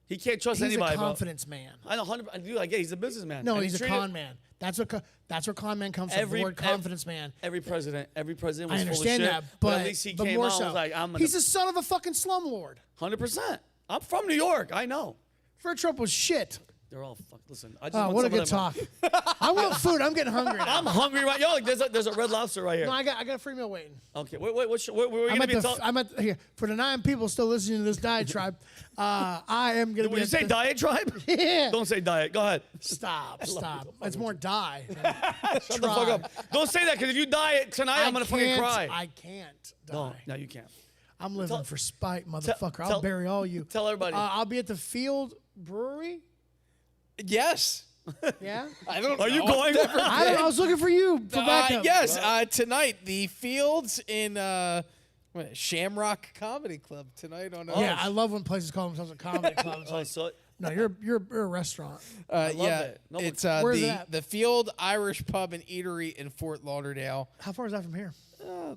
he can't trust a anybody. confidence man. I know, 100%. Dude, I get he's a businessman. No, And he's a treated- con man. That's where con man comes from. The word confidence man. Every president was I full of understand shit. that, But at least he came more out so. and was like, I'm gonna. He's the son of a fucking slumlord. 100%. I'm from New York. I know. Fred Trump was shit. They're all fuck. Listen, I just Oh, want what a some good of them. talk. I want food. I'm getting hungry now. I'm hungry right. Yo, there's a Red Lobster right here. No, I got a free meal waiting. Okay, wait, where we I'm gonna at be? the here for the 9 people still listening to this diatribe. I am gonna Would be. you say diet tribe? Yeah. Don't say diet. Go ahead. Stop. It's more die. Shut the fuck up. Don't say that because if you diet tonight, I'm gonna fucking cry. I can't die. No, you can't. I'm living for spite, motherfucker. I'll tell- bury all you. tell everybody. I'll be at the Field Brewery. Yes. Yeah. I don't Are you know. going? I was looking for you for backup. Yes, tonight the Fields in Shamrock Comedy Club tonight on. Yeah, I love when places call themselves a comedy club. It's Oh, like, so no, you're a restaurant. love yeah, it. No, it's Where's it at? the Field Irish Pub and Eatery in Fort Lauderdale. How far is that from here?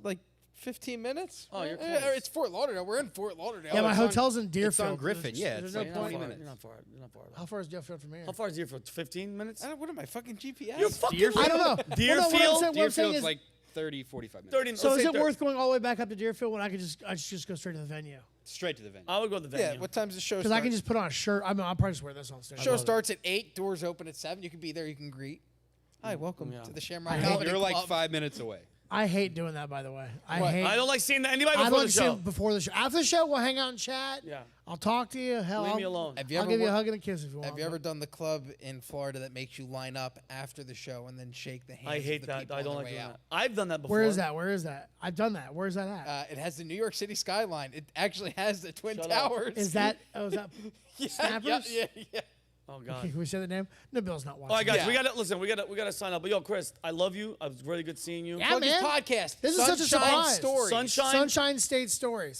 Like 15 minutes. Oh, you're Eh, close. It's Fort Lauderdale. We're in Fort Lauderdale. Yeah, my it's on- hotel's in Deerfield. on Griffin, yeah, There's it's no like point. 20 minutes. You're not far. You're not far. How far is Deerfield from here? How far is Deerfield? 15 minutes? What am I fucking GPS? You're fucking. Deerfield? I don't know. Deerfield? What I'm saying Deerfield's is, like 30, 45 minutes. 30. so let's is say it 30. worth going all the way back up to Deerfield when I could just go straight to the venue? Straight to the venue. I would go to the venue. Yeah. What time's the show Because start? I can just put on a shirt. I mean, I'll probably just wear this on stage. Show starts at 8. Doors open at 7. You can be there. You can greet. Hi, welcome Yeah. to the Shamrock I hate- Comedy You're like Club. 5 minutes away. I hate doing that, by the way. I What? hate. I don't like seeing anybody I before don't the like seeing show. before the show. After the show, we'll hang out and chat. Yeah. I'll talk to you. Hell, Leave I'll, me alone. Have you I'll ever give you a wor- hug and a kiss if you want. Have you ever done the club in Florida that makes you line up after the show and then shake the hands? I hate of the that. people I on don't their like way doing out? that. I've done that before. Where is that? Where is that? I've done that. Where's that at? It has the New York City skyline. It actually has the Twin Shut up. Towers. Is that? Oh, is that? yeah, Snappers? Yeah. Oh God. Can we say the name? Nabil's not watching. All right, guys, Yeah. we gotta listen. We gotta sign up. But yo, Chris, I love you. It was really good seeing you. Yeah, Plug his man. podcast. This is such a Sunshine surprise. Stories. Sunshine State Stories.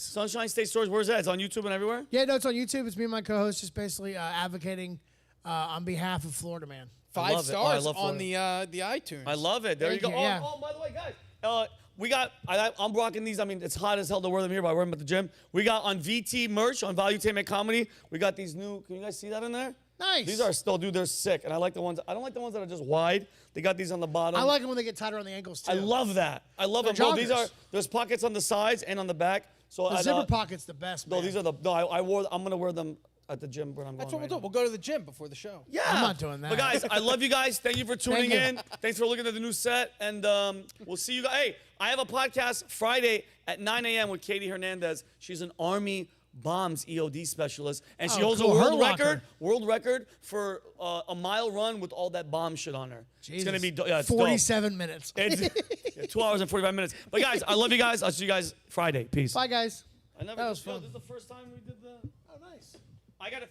State Stories. Where's that? It's on YouTube and everywhere. Yeah, no, it's on YouTube. It's me and my co-host just basically advocating on behalf of Florida Man. 5 love it. Oh, I stars love on the iTunes. I love it. There you Thank go. you, yeah. Oh, by the way, guys, we got. I'm rocking these. I mean, it's hot as hell to wear them here, but I wear them at the gym. We got on VT merch on Valuetainment Comedy. We got these new. Can you guys see that in there? Nice. These are still, dude. They're sick, and I like the ones. I don't like the ones that are just wide. They got these on the bottom. I like them when they get tighter on the ankles too. I love that. I love They're them. Bro, these are. joggers. There's pockets on the sides and on the back. So the zipper pocket's the best. No, Man. these are the. No, I wore. I'm gonna wear them at the gym when I'm That's going. what we'll right do. We'll go to the gym before the show. Yeah. I'm not doing that. But guys, I love you guys. Thank you for tuning you. in. Thanks for looking at the new set. And we'll see you guys. Hey, I have a podcast Friday at 9 a.m. with Katie Hernandez. She's an Army bombs EOD specialist. And she Oh, holds cool. a Her locker. world record for a mile run with all that bomb shit on her. It's going to be, it's 47 minutes. dope. It's 2 hours and 45 minutes. But guys, I love you guys. I'll see you guys Friday. Peace. Bye, guys. I never, That was yo, fun. This is the first time we did the. Oh, nice. I got to.